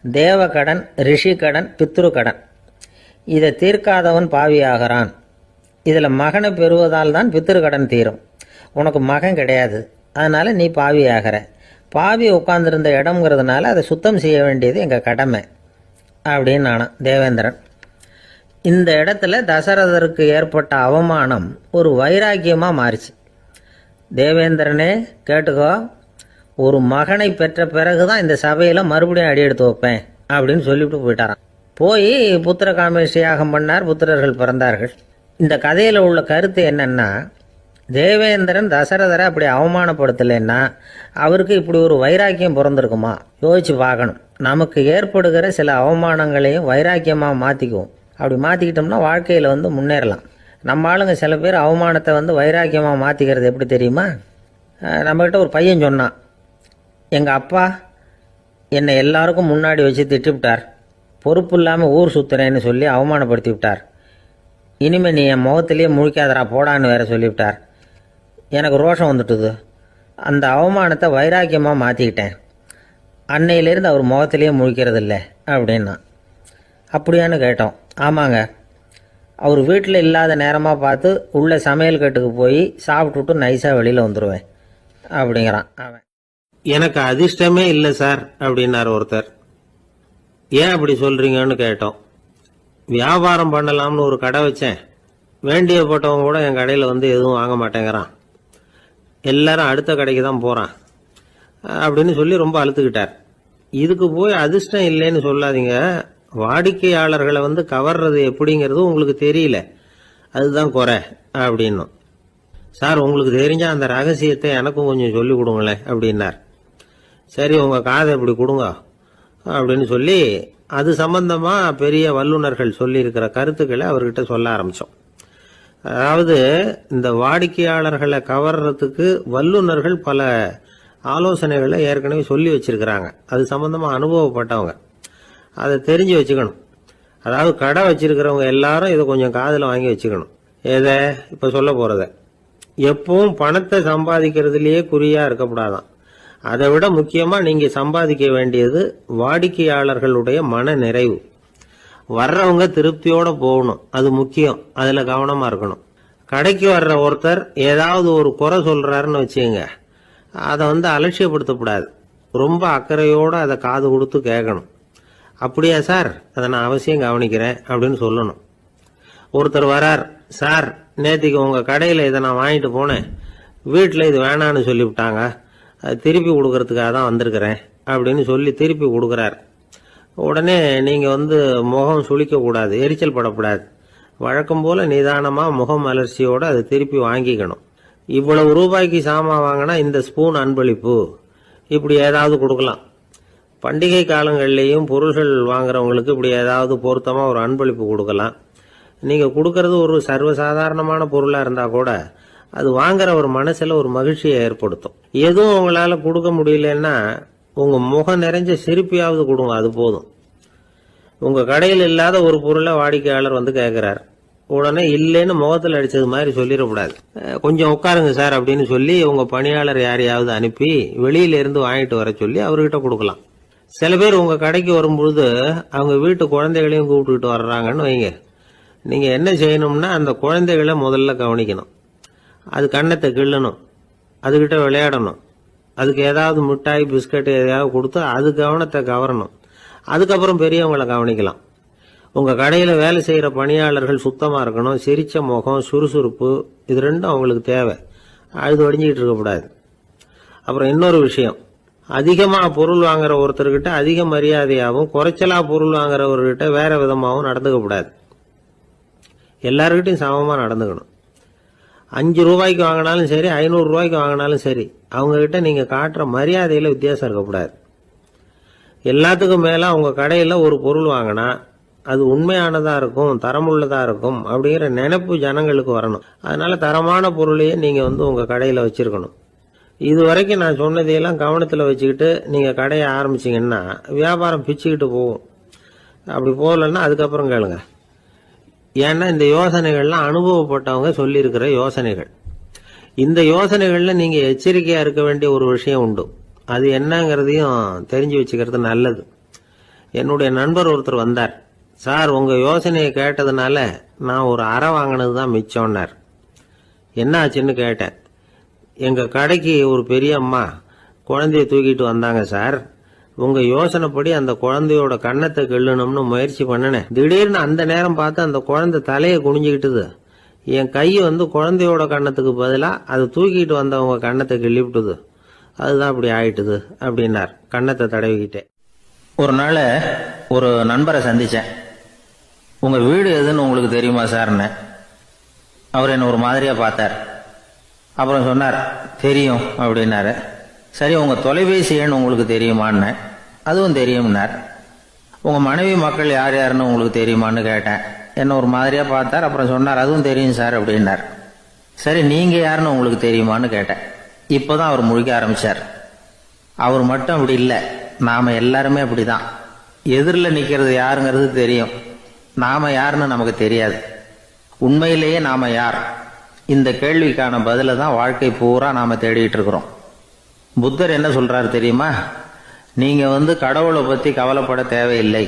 தேவ கடன், ரிஷி கடன், பித்ரு கடன். இதை தீர்க்காதவன் பாவியாகிறான். இதில் மகனை பெறுவதால் தான் பித்ரு கடன் தீரும். உனக்கு மகன் கிடையாது, அதனால் நீ பாவி ஆகிற. பாவி உட்காந்துருந்த இடம்ங்கிறதுனால அதை சுத்தம் செய்ய வேண்டியது எங்கள் கடமை அப்படின்னு நானாம் தேவேந்திரன். இந்த இடத்துல தசரதருக்கு ஏற்பட்ட அவமானம் ஒரு வைராக்கியமாக மாறிச்சு. தேவேந்திரனே கேட்டுக்கோ, ஒரு மகனை பெற்ற பிறகு தான் இந்த சபையில் மறுபடியும் அடி எடுத்து வைப்பேன் அப்படின்னு சொல்லிவிட்டு போயிட்டாராம். போய் புத்திர காமேஷ் யாகம் பண்ணார். புத்திரர்கள் பிறந்தார்கள். இந்த கதையில் உள்ள கருத்து என்னன்னா, தேவேந்திரன் தசரதரை அப்படி அவமானப்படுத்தலைன்னா அவருக்கு இப்படி ஒரு வைராக்கியம் பிறந்திருக்குமா யோசிச்சு பார்க்கணும். நமக்கு ஏற்படுகிற சில அவமானங்களையும் வைராக்கியமாக மாற்றிக்குவோம். அப்படி மாற்றிக்கிட்டோம்னா வாழ்க்கையில் முன்னேறலாம். நம்ம ஆளுங்க சில பேர் அவமானத்தை வைராக்கியமாக மாற்றிக்கிறது எப்படி தெரியுமா? நம்மக்கிட்ட ஒரு பையன் சொன்னான், எங்கள் அப்பா என்னை எல்லாருக்கும் முன்னாடி வச்சு திட்டிவிட்டார், பொறுப்பு இல்லாமல் ஊர் சுற்றுறேன்னு சொல்லி அவமானப்படுத்தி விட்டார். இனிமேல் நீ என் முகத்திலேயே முழிக்காதரா போடான்னு வேற சொல்லிவிட்டார். எனக்கு ரோஷம் வந்துட்டுது. அந்த அவமானத்தை வைராக்கியமாக மாற்றிக்கிட்டேன். அன்னையிலேருந்து அவர் முகத்திலேயே முழிக்கிறது இல்லை அப்படின்னா. அப்படியான்னு கேட்டோம். ஆமாங்க, அவர் வீட்டில் இல்லாத நேரமாக பார்த்து உள்ள சமையல் கட்டுக்கு போய் சாப்பிட்டுட்டு நைஸாக வெளியில் வந்துடுவேன் அப்படிங்கிறான் அவன். எனக்கு அதிர்ஷ்டமே இல்லை சார் அப்படின்னார் ஒருத்தர். ஏன் அப்படி சொல்கிறீங்கன்னு கேட்டோம். வியாபாரம் பண்ணலாம்னு ஒரு கடை வச்சேன். வேண்டிய போட்டவங்க கூட என் கடையில் எதுவும் வாங்க மாட்டேங்கிறான். எல்லாரும் அடுத்த கடைக்கு தான் போகிறான் அப்படின்னு சொல்லி ரொம்ப அழுத்துக்கிட்டார். இதுக்கு போய் அதிர்ஷ்டம் இல்லைன்னு சொல்லாதீங்க. வாடிக்கையாளர்களை கவர்றது எப்படிங்கிறது உங்களுக்கு தெரியல, அதுதான் குறை அப்படின்னும். சார், உங்களுக்கு தெரிஞ்ச அந்த ரகசியத்தை எனக்கும் கொஞ்சம் சொல்லி கொடுங்களேன் அப்படின்னார். சரி, உங்கள் காதை இப்படி கொடுங்க அப்படின்னு சொல்லி அது சம்பந்தமாக பெரிய வல்லுநர்கள் சொல்லியிருக்கிற கருத்துக்களை அவர்கிட்ட சொல்ல ஆரம்பித்தோம். அதாவது இந்த வாடிக்கையாளர்களை கவர்றதுக்கு வல்லுநர்கள் பல ஆலோசனைகளை ஏற்கனவே சொல்லி வச்சிருக்கிறாங்க. அது சம்பந்தமாக அனுபவப்பட்டவங்க, அதை தெரிஞ்சு வச்சுக்கணும். அதாவது கடை வச்சிருக்கிறவங்க எல்லாரும் இதை கொஞ்சம் காதில் வாங்கி வச்சுக்கணும். எதை இப்போ சொல்ல போகிறத. எப்பவும் பணத்தை சம்பாதிக்கிறதுலேயே குறியாக இருக்கக்கூடாதான். அதை விட முக்கியமாக நீங்கள் சம்பாதிக்க வேண்டியது வாடிக்கையாளர்களுடைய மன நிறைவு. வர்றவங்க திருப்தியோடு போகணும், அது முக்கியம். அதில் கவனமாக இருக்கணும். கடைக்கு வர்ற ஒருத்தர் ஏதாவது ஒரு குறை சொல்கிறாருன்னு வச்சுங்க, அதை அலட்சியப்படுத்தக்கூடாது. ரொம்ப அக்கறையோடு அதை காது கொடுத்து கேட்கணும். அப்படியா சார், அதை நான் அவசியம் கவனிக்கிறேன் அப்படின்னு சொல்லணும். ஒருத்தர் வரார், சார் நேற்றுக்கு உங்கள் கடையில் இதை நான் வாங்கிட்டு போனேன், வீட்டில் இது வேணான்னு சொல்லிவிட்டாங்க, அது திருப்பி கொடுக்கறதுக்காக தான் வந்திருக்கிறேன் அப்படின்னு சொல்லி திருப்பி கொடுக்குறார். உடனே நீங்கள் முகம் சுளிக்கக்கூடாது, எரிச்சல் படக்கூடாது. வழக்கம் போல் நிதானமாக முகம் அலர்ச்சியோடு அதை திருப்பி வாங்கிக்கணும். இவ்வளவு ரூபாய்க்கு சாமான் வாங்கினா இந்த ஸ்பூன் அன்பளிப்பு, இப்படி ஏதாவது கொடுக்கலாம். பண்டிகை காலங்கள்லேயும் பொருள்கள் வாங்குறவங்களுக்கு இப்படி ஏதாவது பொருத்தமாக ஒரு அன்பளிப்பு கொடுக்கலாம். நீங்கள் கொடுக்கறது ஒரு சர்வசாதாரணமான பொருளாக இருந்தால் கூட அது வாங்குற ஒரு மனசில் ஒரு மகிழ்ச்சியை ஏற்படுத்தும். எதுவும் உங்களால் கொடுக்க முடியலன்னா உங்கள் முகம் நிறைஞ்ச சிரிப்பையாவது கொடுங்க, அது போதும். உங்கள் கடையில் இல்லாத ஒரு பொருளை வாடிக்கையாளர் கேட்குறார், உடனே இல்லைன்னு முகத்தில் அடித்தது மாதிரி சொல்லிடக்கூடாது. கொஞ்சம் உட்காருங்க சார் அப்படின்னு சொல்லி உங்கள் பணியாளர் யாரையாவது அனுப்பி வெளியிலேருந்து வாங்கிட்டு வர சொல்லி அவர்கிட்ட கொடுக்கலாம். சில பேர் உங்க கடைக்கு வரும்பொழுது அவங்க வீட்டு குழந்தைகளையும் கூப்பிட்டுக்கிட்டு வர்றாங்கன்னு வைங்க. நீங்க என்ன செய்யணும்னா அந்த குழந்தைகளை முதல்ல கவனிக்கணும். அது கன்னத்தை கிள்ளணும், அதுகிட்ட விளையாடணும், அதுக்கு ஏதாவது மிட்டாய் பிஸ்கட் எதையாவது கொடுத்து அது கவனத்தை கவரணும். அதுக்கப்புறம் பெரியவங்களை கவனிக்கலாம். உங்க கடையில வேலை செய்யற பணியாளர்கள் சுத்தமா இருக்கணும். சிரிச்ச முகம், சுறுசுறுப்பு, இது ரெண்டும் அவங்களுக்கு தேவை. அழுது வடிஞ்சிக்கிட்டு இருக்கக்கூடாது. அப்புறம் இன்னொரு விஷயம், அதிகமா பொருள் வாங்குற ஒருத்தர்கிட்ட அதிக மரியாதையாகவும், குறைச்சலா பொருள் வாங்குறவர்கிட்ட வேற விதமாகவும் நடந்துக்க கூடாது. எல்லாருக்கிட்டையும் சமமா நடந்துக்கணும். 5 ரூபாய்க்கு வாங்கினாலும் சரி, 500 ரூபாய்க்கு வாங்கினாலும் சரி, அவங்க கிட்ட நீங்க காட்டுற மரியாதையில வித்தியாசம் இருக்கக்கூடாது. எல்லாத்துக்கும் மேல உங்க கடையில ஒரு பொருள் வாங்கினா அது உண்மையானதா இருக்கும், தரமுள்ளதா இருக்கும் அப்படிங்கிற நினைப்பு ஜனங்களுக்கு வரணும். அதனால தரமான பொருளையே நீங்க உங்க கடையில வச்சிருக்கணும். இது வரைக்கும் நான் சொன்னதையெல்லாம் கவனத்துல வச்சுக்கிட்டு நீங்க கடையை ஆரம்பிச்சீங்கன்னா வியாபாரம் பிச்சுக்கிட்டு போகும். அப்படி போகலன்னா அதுக்கப்புறம் கேளுங்க. ஏன்னா இந்த யோசனைகள்லாம் அனுபவப்பட்டவங்க சொல்லியிருக்கிற யோசனைகள். இந்த யோசனைகள்ல நீங்க எச்சரிக்கையா இருக்க வேண்டிய ஒரு விஷயம் உண்டு. அது என்னங்கிறதையும் தெரிஞ்சு வச்சுக்கிறது நல்லது. என்னுடைய நண்பர் ஒருத்தர் வந்தார். சார், உங்க யோசனையை கேட்டதுனால நான் ஒரு அறை வாங்கினது தான் மிச்சம்னார். என்ன ஆச்சுன்னு கேட்டேன். எங்க கடைக்கு ஒரு பெரிய அம்மா குழந்தைய தூக்கிட்டு வந்தாங்க சார். உங்க யோசனைப்படி அந்த குழந்தையோட கன்னத்தை கிள்ளணும்னு முயற்சி பண்ணினேன். திடீர்னு அந்த நேரம் பார்த்து அந்த குழந்தை தலையை குனிஞ்சுக்கிட்டுது. என் கை குழந்தையோட கன்னத்துக்கு பதிலா அதை தூக்கிட்டு வந்தவங்க கன்னத்தை கிள்ளிவிட்டுது. அதுதான் அப்படி ஆயிட்டுது அப்படின்னார் கன்னத்தை தடவிக்கிட்டே. ஒரு நாள் ஒரு நண்பரை சந்திச்சேன். உங்க வீடு எதுன்னு உங்களுக்கு தெரியுமா சார்ன்னு. அவர் என்ன ஒரு மாதிரியா பார்த்தார். அப்புறம் சொன்னார், தெரியும் அப்படின்னாரு. சரி, உங்க தொலைபேசி எண் உங்களுக்கு தெரியுமான்னு. அதுவும் தெரியும்னார். உங்க மனைவி மக்கள் யார் யாருன்னு உங்களுக்கு தெரியுமான்னு கேட்டேன். என்ன ஒரு மாதிரியா பார்த்தார். அப்புறம் சொன்னார், அதுவும் தெரியும் சார் அப்படின்னார். சரி, நீங்க யாருன்னு உங்களுக்கு தெரியுமான்னு கேட்டேன். இப்பதான் அவர் முழிக்க ஆரம்பிச்சார். அவர் மட்டும் அப்படி இல்லை, நாம எல்லாருமே அப்படிதான். எதிரில் நிக்கிறது யாருங்கிறது தெரியும், நாம யாருன்னு நமக்கு தெரியாது. உண்மையிலேயே நாம யார்? இந்த கேள்விக்கான பதில தான் வாழ்க்கை பூரா நாம தேடிட்டு இருக்கிறோம். புத்தர் என்ன சொல்றாரு தெரியுமா? நீங்க கடவுளை பத்தி கவலைப்பட தேவையில்லை,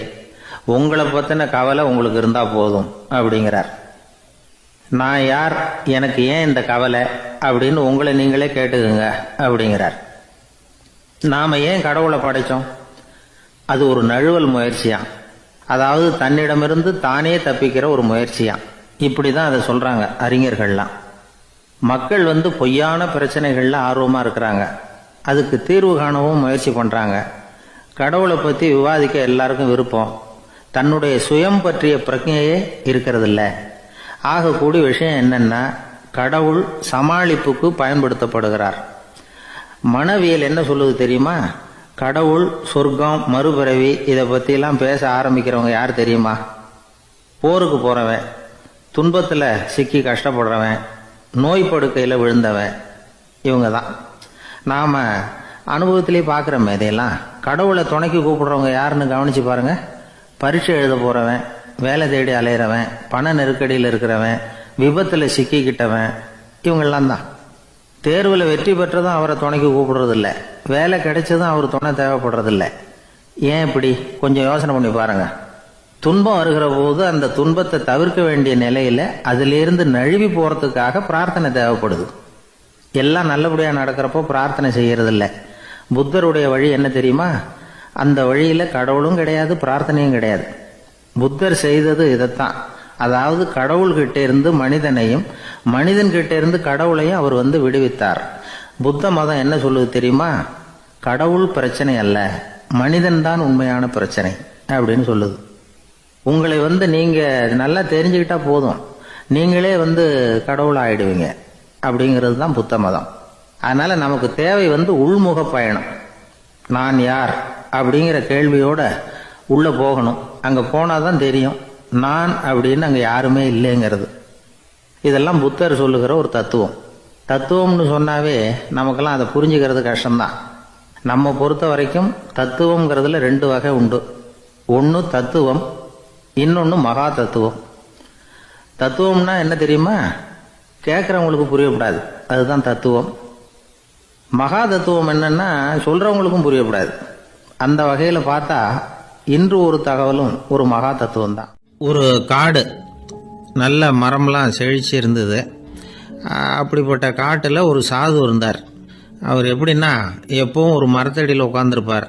உங்களை பத்தின கவலை உங்களுக்கு இருந்தா போதும் அப்படிங்கிறார். நான் யார், எனக்கு ஏன் இந்த கவலை அப்படின்னு உங்களை நீங்களே கேட்டுக்குங்க அப்படிங்கிறார். நாம ஏன் கடவுளை படைச்சோம்? அது ஒரு நழுவல் முயற்சியாம். அதாவது தன்னிடமிருந்து தானே தப்பிக்கிற ஒரு முயற்சியாம். இப்படிதான் அதை சொல்றாங்க அறிஞர்கள்லாம். மக்கள் பொய்யான பிரச்சனைகள்ல ஆர்வமா இருக்கிறாங்க. அதுக்கு தீர்வு காணவும் முயற்சி பண்றாங்க. கடவுளை பத்தி விவாதிக்க எல்லாருக்கும் விருப்பம். தன்னுடைய சுயம் பற்றிய பிரஜையே இருக்கிறது இல்ல. ஆகக்கூடிய விஷயம் என்னன்னா, கடவுள் சமாளிப்புக்கு பயன்படுத்தப்படுகிறார். மனவியல் என்ன சொல்லுது தெரியுமா? கடவுள், சொர்க்கம், மறுபிறவி இதை பத்தி எல்லாம் பேச ஆரம்பிக்கிறவங்க யார் தெரியுமா? போருக்கு போறவன், துன்பத்துல சிக்கி கஷ்டப்படுறவன், நோய் படுக்கையில விழுந்தவன், இவங்க தான். நாம அனுபவத்திலே பார்க்கிறோமே இதையெல்லாம். கடவுளை துணைக்கு கூப்பிடுறவங்க யாருன்னு கவனிச்சு பாருங்க. பரீட்சை எழுத போறவன், வேலை தேடி அலையிறவன், பண நெருக்கடியில் இருக்கிறவன், விபத்துல சிக்கிக்கிட்டவன், இவங்கெல்லாம் தான். தேர்வுல வெற்றி பெற்றதும் அவரை துணைக்கு கூப்பிடுறது இல்லை, வேலை கிடைச்சதும் அவர் துணை தேவைப்படுறதில்லை. ஏன் இப்படி? கொஞ்சம் யோசனை பண்ணி பாருங்க. துன்பம் வருகிற போது அந்த துன்பத்தை தவிர்க்க வேண்டிய நிலையில அதிலிருந்து நழுவி போறதுக்காக பிரார்த்தனை தேவைப்படுது. எல்லாம் நல்லபடியா நடக்கிறப்போ பிரார்த்தனை செய்யறது இல்லை. புத்தருடைய வழி என்ன தெரியுமா? அந்த வழியில கடவுளும் கிடையாது, பிரார்த்தனையும் கிடையாது. புத்தர் செய்தது இதைத்தான். அதாவது கடவுள்கிட்ட இருந்து மனிதனையும், மனிதன் கிட்ட இருந்து கடவுளையும் அவர் விடுவித்தார். புத்த மதம் என்ன சொல்லுது தெரியுமா? கடவுள் பிரச்சனை அல்ல, மனிதன் தான் உண்மையான பிரச்சனை அப்படின்னு சொல்லுது. உங்களை நீங்க நல்லா தெரிஞ்சுக்கிட்டா போதும், நீங்களே கடவுள் ஆயிடுவீங்க அப்படிங்கிறது தான் புத்த மதம். அதனால நமக்கு தேவை உள்முக பயணம். நான் யார் அப்படிங்கிற கேள்வியோட உள்ள போகணும். அங்க போனாதான் தெரியும் நான் அப்படின்னு அங்க யாருமே இல்லைங்கிறது. இதெல்லாம் புத்தர் சொல்லுகிற ஒரு தத்துவம். தத்துவம்னு சொன்னாவே நமக்கெல்லாம் அதை புரிஞ்சுக்கிறது கஷ்டம்தான். நம்ம பொறுத்த வரைக்கும் தத்துவம்ங்கிறதுல 2 வகை உண்டு. ஒன்று தத்துவம், இன்னொன்னு மகா தத்துவம். தத்துவம்னா என்ன தெரியுமா? கேட்கறவங்களுக்கு புரியப்படாது, அதுதான் தத்துவம். மகா தத்துவம் என்னன்னா சொல்றவங்களுக்கும் புரியப்படாது, அந்த வகையில் பார்த்தா இன்று ஒரு தகவலும் ஒரு மகா தத்துவம் தான். ஒரு காடு நல்ல மரம்லாம் செழிச்சு இருந்தது. அப்படிப்பட்ட காட்டில் ஒரு சாது இருந்தார். அவர் எப்படின்னா எப்பவும் ஒரு மரத்தடியில் உட்காந்துருப்பார்.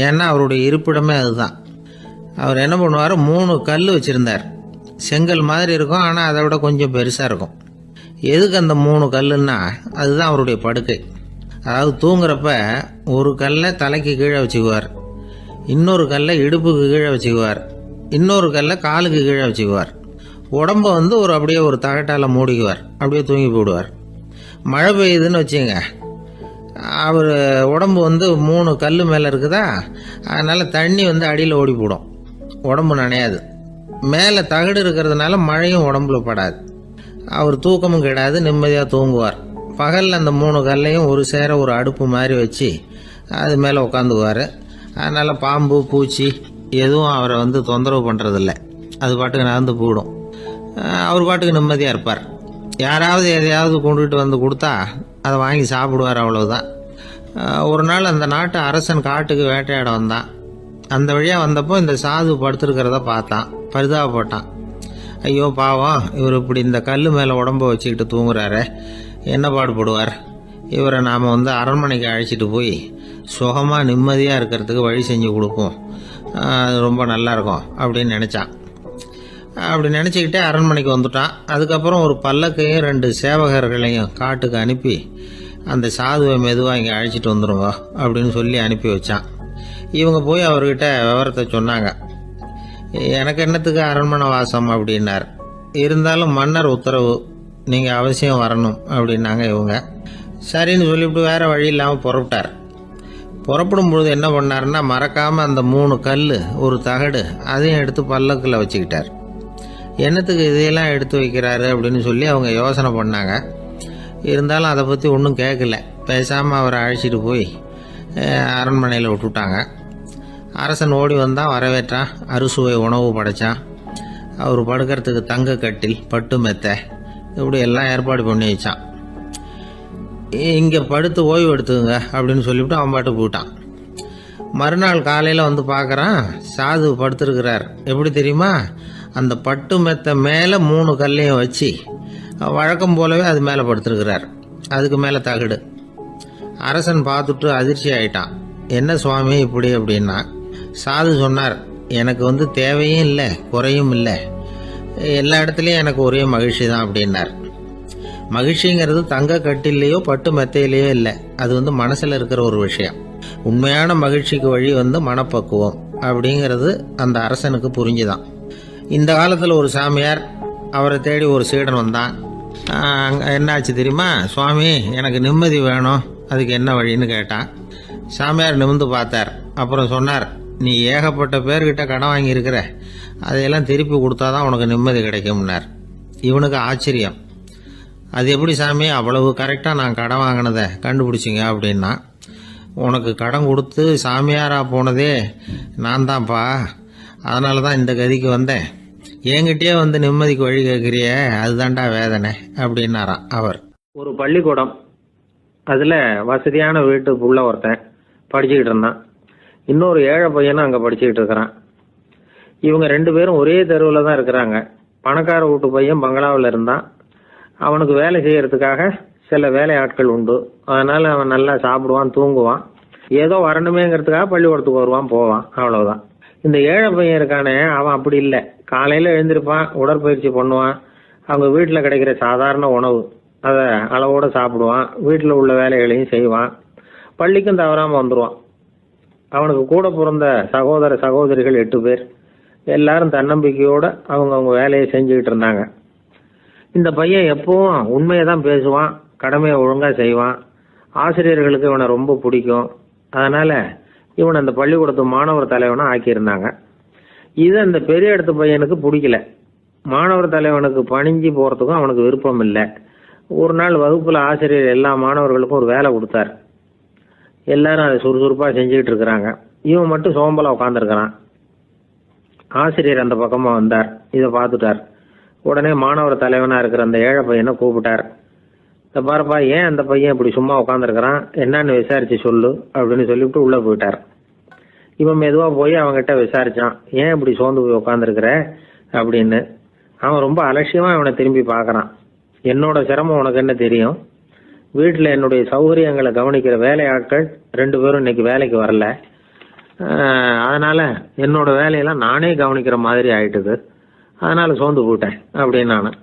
ஏன்னா அவருடைய இருப்பிடமே அதுதான். அவர் என்ன பண்ணுவார், 3 கல் வச்சுருந்தார். செங்கல் மாதிரி இருக்கும், ஆனால் அதை விட கொஞ்சம் பெருசாக இருக்கும். எதுக்கு அந்த 3 கல்லுன்னா அதுதான் அவருடைய படுக்கை. அதாவது தூங்குறப்ப ஒரு கல்லை தலைக்கு கீழே வச்சுக்குவார், இன்னொரு கல்லை இடுப்புக்கு கீழே வச்சுக்குவார், இன்னொரு கல்லை காலுக்கு கீழே வச்சுக்குவார். உடம்ப ஒரு அப்படியே ஒரு தகட்டால் மூடிக்குவார், அப்படியே தூங்கி போடுவார். மழை பெய்யுதுன்னு வச்சுங்க, அவர் உடம்பு 3 கல் மேலே இருக்குதா, அதனால் தண்ணி அடியில் ஓடி போடும், உடம்பு நனையாது. மேலே தகடு இருக்கிறதுனால மழையும் உடம்புல படாது. அவர் தூக்கமும் கிடாது, நிம்மதியாக தூங்குவார். பகலில் அந்த 3 கல்லையும் ஒரு சேர ஒரு அடுப்பு மாதிரி வச்சு அது மேலே உட்காந்துக்குவார். அதனால் பாம்பு பூச்சி எதுவும் அவரை தொந்தரவு பண்ணுறதில்ல. அது பாட்டுக்கு நடந்து போயிடும். அவர் பாட்டுக்கு நிம்மதியாக இருப்பார். யாராவது எதையாவது கொண்டுகிட்டு கொடுத்தா அதை வாங்கி சாப்பிடுவார், அவ்வளவுதான். ஒரு நாள் அந்த நாட்டு அரசன் காட்டுக்கு வேட்டையாட வந்தான். அந்த வழியாக வந்தப்போ இந்த சாது படுத்துருக்கிறத பார்த்தான், பரிதாபப்பட்டான். ஐயோ பாவம், இவர் இப்படி இந்த கல் மேலே உடம்ப வச்சுக்கிட்டு தூங்குறாரு, என்ன பாடுபடுவார். இவரை நாம் அரண்மனைக்கு அழைச்சிட்டு போய் சுகமாக நிம்மதியாக இருக்கிறதுக்கு வழி செஞ்சு கொடுப்போம், அது ரொம்ப நல்லாயிருக்கும் அப்படின்னு நினச்சான். அப்படி நினச்சிக்கிட்டே அரண்மனைக்கு வந்துட்டான். அதுக்கப்புறம் ஒரு பல்லக்கையும் 2 சேவகர்களையும் காட்டுக்கு அனுப்பி அந்த சாதுவை மெதுவாக இங்கே அழைச்சிட்டு வந்துடுங்க அப்படின்னு சொல்லி அனுப்பி வச்சான். இவங்க போய் அவர்கிட்ட விவரத்தை சொன்னாங்க. எனக்கு என்னத்துக்கு அரண்மனை வாசம் அப்படின்னார். இருந்தாலும் மன்னர் உத்தரவு, நீங்கள் அவசியம் வரணும் அப்படின்னாங்க இவங்க. சரின்னு சொல்லிவிட்டு வேறு வழி இல்லாமல் புறப்பட்டார். புறப்படும் பொழுது என்ன பண்ணாருன்னா, மறக்காமல் அந்த 3 கல் ஒரு தகடு அதையும் எடுத்து பல்லக்கில் வச்சுக்கிட்டார். என்னத்துக்கு இதையெல்லாம் எடுத்து வைக்கிறாரு அப்படின்னு சொல்லி அவங்க யோசனை பண்ணாங்க. இருந்தாலும் அதை பற்றி ஒன்றும் கேட்கல. பேசாமல் அவரை அழைச்சிட்டு போய் அரண்மனையில் விட்டுட்டாங்க. அரசன் ஓடி வந்தான், வரவேற்றான், அறுசுவை உணவு படைத்தான். அவர் படுக்கிறதுக்கு தங்க கட்டில், பட்டு மெத்தை, இப்படி எல்லாம் ஏற்பாடு பண்ணி வச்சான். இங்கே படுத்து ஓய்வு எடுத்துங்க அப்படின்னு சொல்லிவிட்டு அவன் பாட்டு போயிட்டான். மறுநாள் காலையில் பார்க்குறான், சாது படுத்துருக்கிறார். எப்படி தெரியுமா, அந்த பட்டு மெத்தை மேலே 3 கல்லையும் வச்சு வழக்கம் போலவே அது மேலே படுத்துருக்கிறார். அதுக்கு மேலே தகடு. அரசன் பார்த்துட்டு அதிர்ச்சி ஆயிட்டான். என்ன சுவாமி இப்படி அப்படின்னா, சாது சொன்னார், எனக்கு தேவையும் இல்லை குறையும் இல்லை, எல்லா இடத்துலையும் எனக்கு ஒரே மகிழ்ச்சி தான் அப்படின்னார். மகிழ்ச்சிங்கிறது தங்க கட்டிலேயோ பட்டு மெத்தையிலேயோ இல்லை, அது மனசில் இருக்கிற ஒரு விஷயம். உண்மையான மகிழ்ச்சிக்கு வழி மனப்பக்குவம் அப்படிங்கிறது அந்த அரசனுக்கு புரிஞ்சுதான். இந்த காலத்தில் ஒரு சாமியார், அவரை தேடி ஒரு சீடன் வந்தான். என்னாச்சு தெரியுமா, சுவாமி எனக்கு நிம்மதி வேணும், அதுக்கு என்ன வழின்னு கேட்டான். சாமியார் நிமிர்ந்து பார்த்தார். அப்புறம் சொன்னார், நீ ஏகப்பட்ட பேர்கிட்ட கடன் வாங்கியிருக்கிற, அதையெல்லாம் திருப்பி கொடுத்தாதான் உனக்கு நிம்மதி கிடைக்கும்னார். இவனுக்கு ஆச்சரியம். அது எப்படி சாமி அவ்வளவு கரெக்டாக நான் கடன் வாங்கினதை கண்டுபிடிச்சிங்க அப்படின்னா, உனக்கு கடன் கொடுத்து சாமியாராக போனதே நான் தான்ப்பா, அதனால தான் இந்த கதிக்கு வந்தேன். என்கிட்டயே நிம்மதிக்கு வழி கேட்குறியே, அதுதான்டா வேதனை அப்படின்னாராம் அவர். ஒரு பள்ளிக்கூடம், அதில் வசதியான வீட்டுக்குள்ள ஒருத்தன் படிச்சுக்கிட்டு இருந்தான். இன்னொரு ஏழை பையனும் அங்கே படிச்சுக்கிட்டு இருக்கிறான். இவங்க 2 பேரும் ஒரே தெருவில் தான் இருக்கிறாங்க. பணக்கார வீட்டு பையன் பங்களாவில் இருந்தான். அவனுக்கு வேலை செய்யறதுக்காக சில வேலையாட்கள் உண்டு. அதனால அவன் நல்லா சாப்பிடுவான், தூங்குவான். ஏதோ வரணுமேங்கிறதுக்காக பள்ளிக்கூடத்துக்கு வருவான், போவான், அவ்வளவுதான். இந்த ஏழை பையன் இருக்கானே, அவன் அப்படி இல்லை. காலையில் எழுந்திருப்பான், உடற்பயிற்சி பண்ணுவான், அவங்க வீட்டில் கிடைக்கிற சாதாரண உணவு அதை அளவோடு சாப்பிடுவான், வீட்டில் உள்ள வேலைகளையும் செய்வான், பள்ளிக்கும் தவறாமல் வந்துடுவான். அவனுக்கு கூட பிறந்த சகோதர சகோதரிகள் 8 பேர். எல்லாரும் தன்னம்பிக்கையோடு அவங்க வேலையை செஞ்சுக்கிட்டு இருந்தாங்க. இந்த பையன் எப்பவும் உண்மையை தான் பேசுவான், கடமையை ஒழுங்காக செய்வான். ஆசிரியர்களுக்கு இவனை ரொம்ப பிடிக்கும். அதனால் இவனை அந்த பள்ளிக்கூடத்து மாணவர் தலைவனாக ஆக்கியிருந்தாங்க. இது அந்த பெரிய இடத்து பையனுக்கு பிடிக்கல. மாணவர் தலைவனுக்கு பணிஞ்சு போகிறதுக்கும் அவனுக்கு விருப்பம் இல்லை. ஒரு நாள் வகுப்பில் ஆசிரியர் எல்லா மாணவர்களுக்கும் ஒரு வேலை கொடுத்தார். எல்லாரும் அதை சுறுசுறுப்பாக செஞ்சுக்கிட்டு இருக்கிறாங்க. இவன் மட்டும் சோம்பலாக உட்காந்துருக்கிறான். ஆசிரியர் அந்த பக்கமாக வந்தார், இதை பார்த்துட்டார். உடனே மாணவர் தலைவனாக இருக்கிற அந்த ஏழை பையனை கூப்பிட்டார். இந்த பாருப்பா, ஏன் அந்த பையன் இப்படி சும்மா உட்காந்துருக்கிறான், என்னன்னு விசாரிச்சு சொல்லு அப்படின்னு சொல்லிவிட்டு உள்ளே போயிட்டார். இவன் மெதுவாக போய் அவன்கிட்ட விசாரிச்சான், ஏன் இப்படி சோர்ந்து போய் உட்காந்துருக்கிற அப்படின்னு. அவன் ரொம்ப அலட்சியமாக அவனை திரும்பி பார்க்குறான். என்னோட சிரமம் உனக்கு என்ன தெரியும்? வீட்டில் என்னுடைய சௌகரியங்களை கவனிக்கிற வேலையாட்கள் 2 பேரும் இன்னைக்கு வேலைக்கு வரல. அதனால என்னோட வேலையெல்லாம் நானே கவனிக்கிற மாதிரி ஆயிட்டுது. அதனால சோர்ந்து போட்டேன் அப்படின்னு நான்.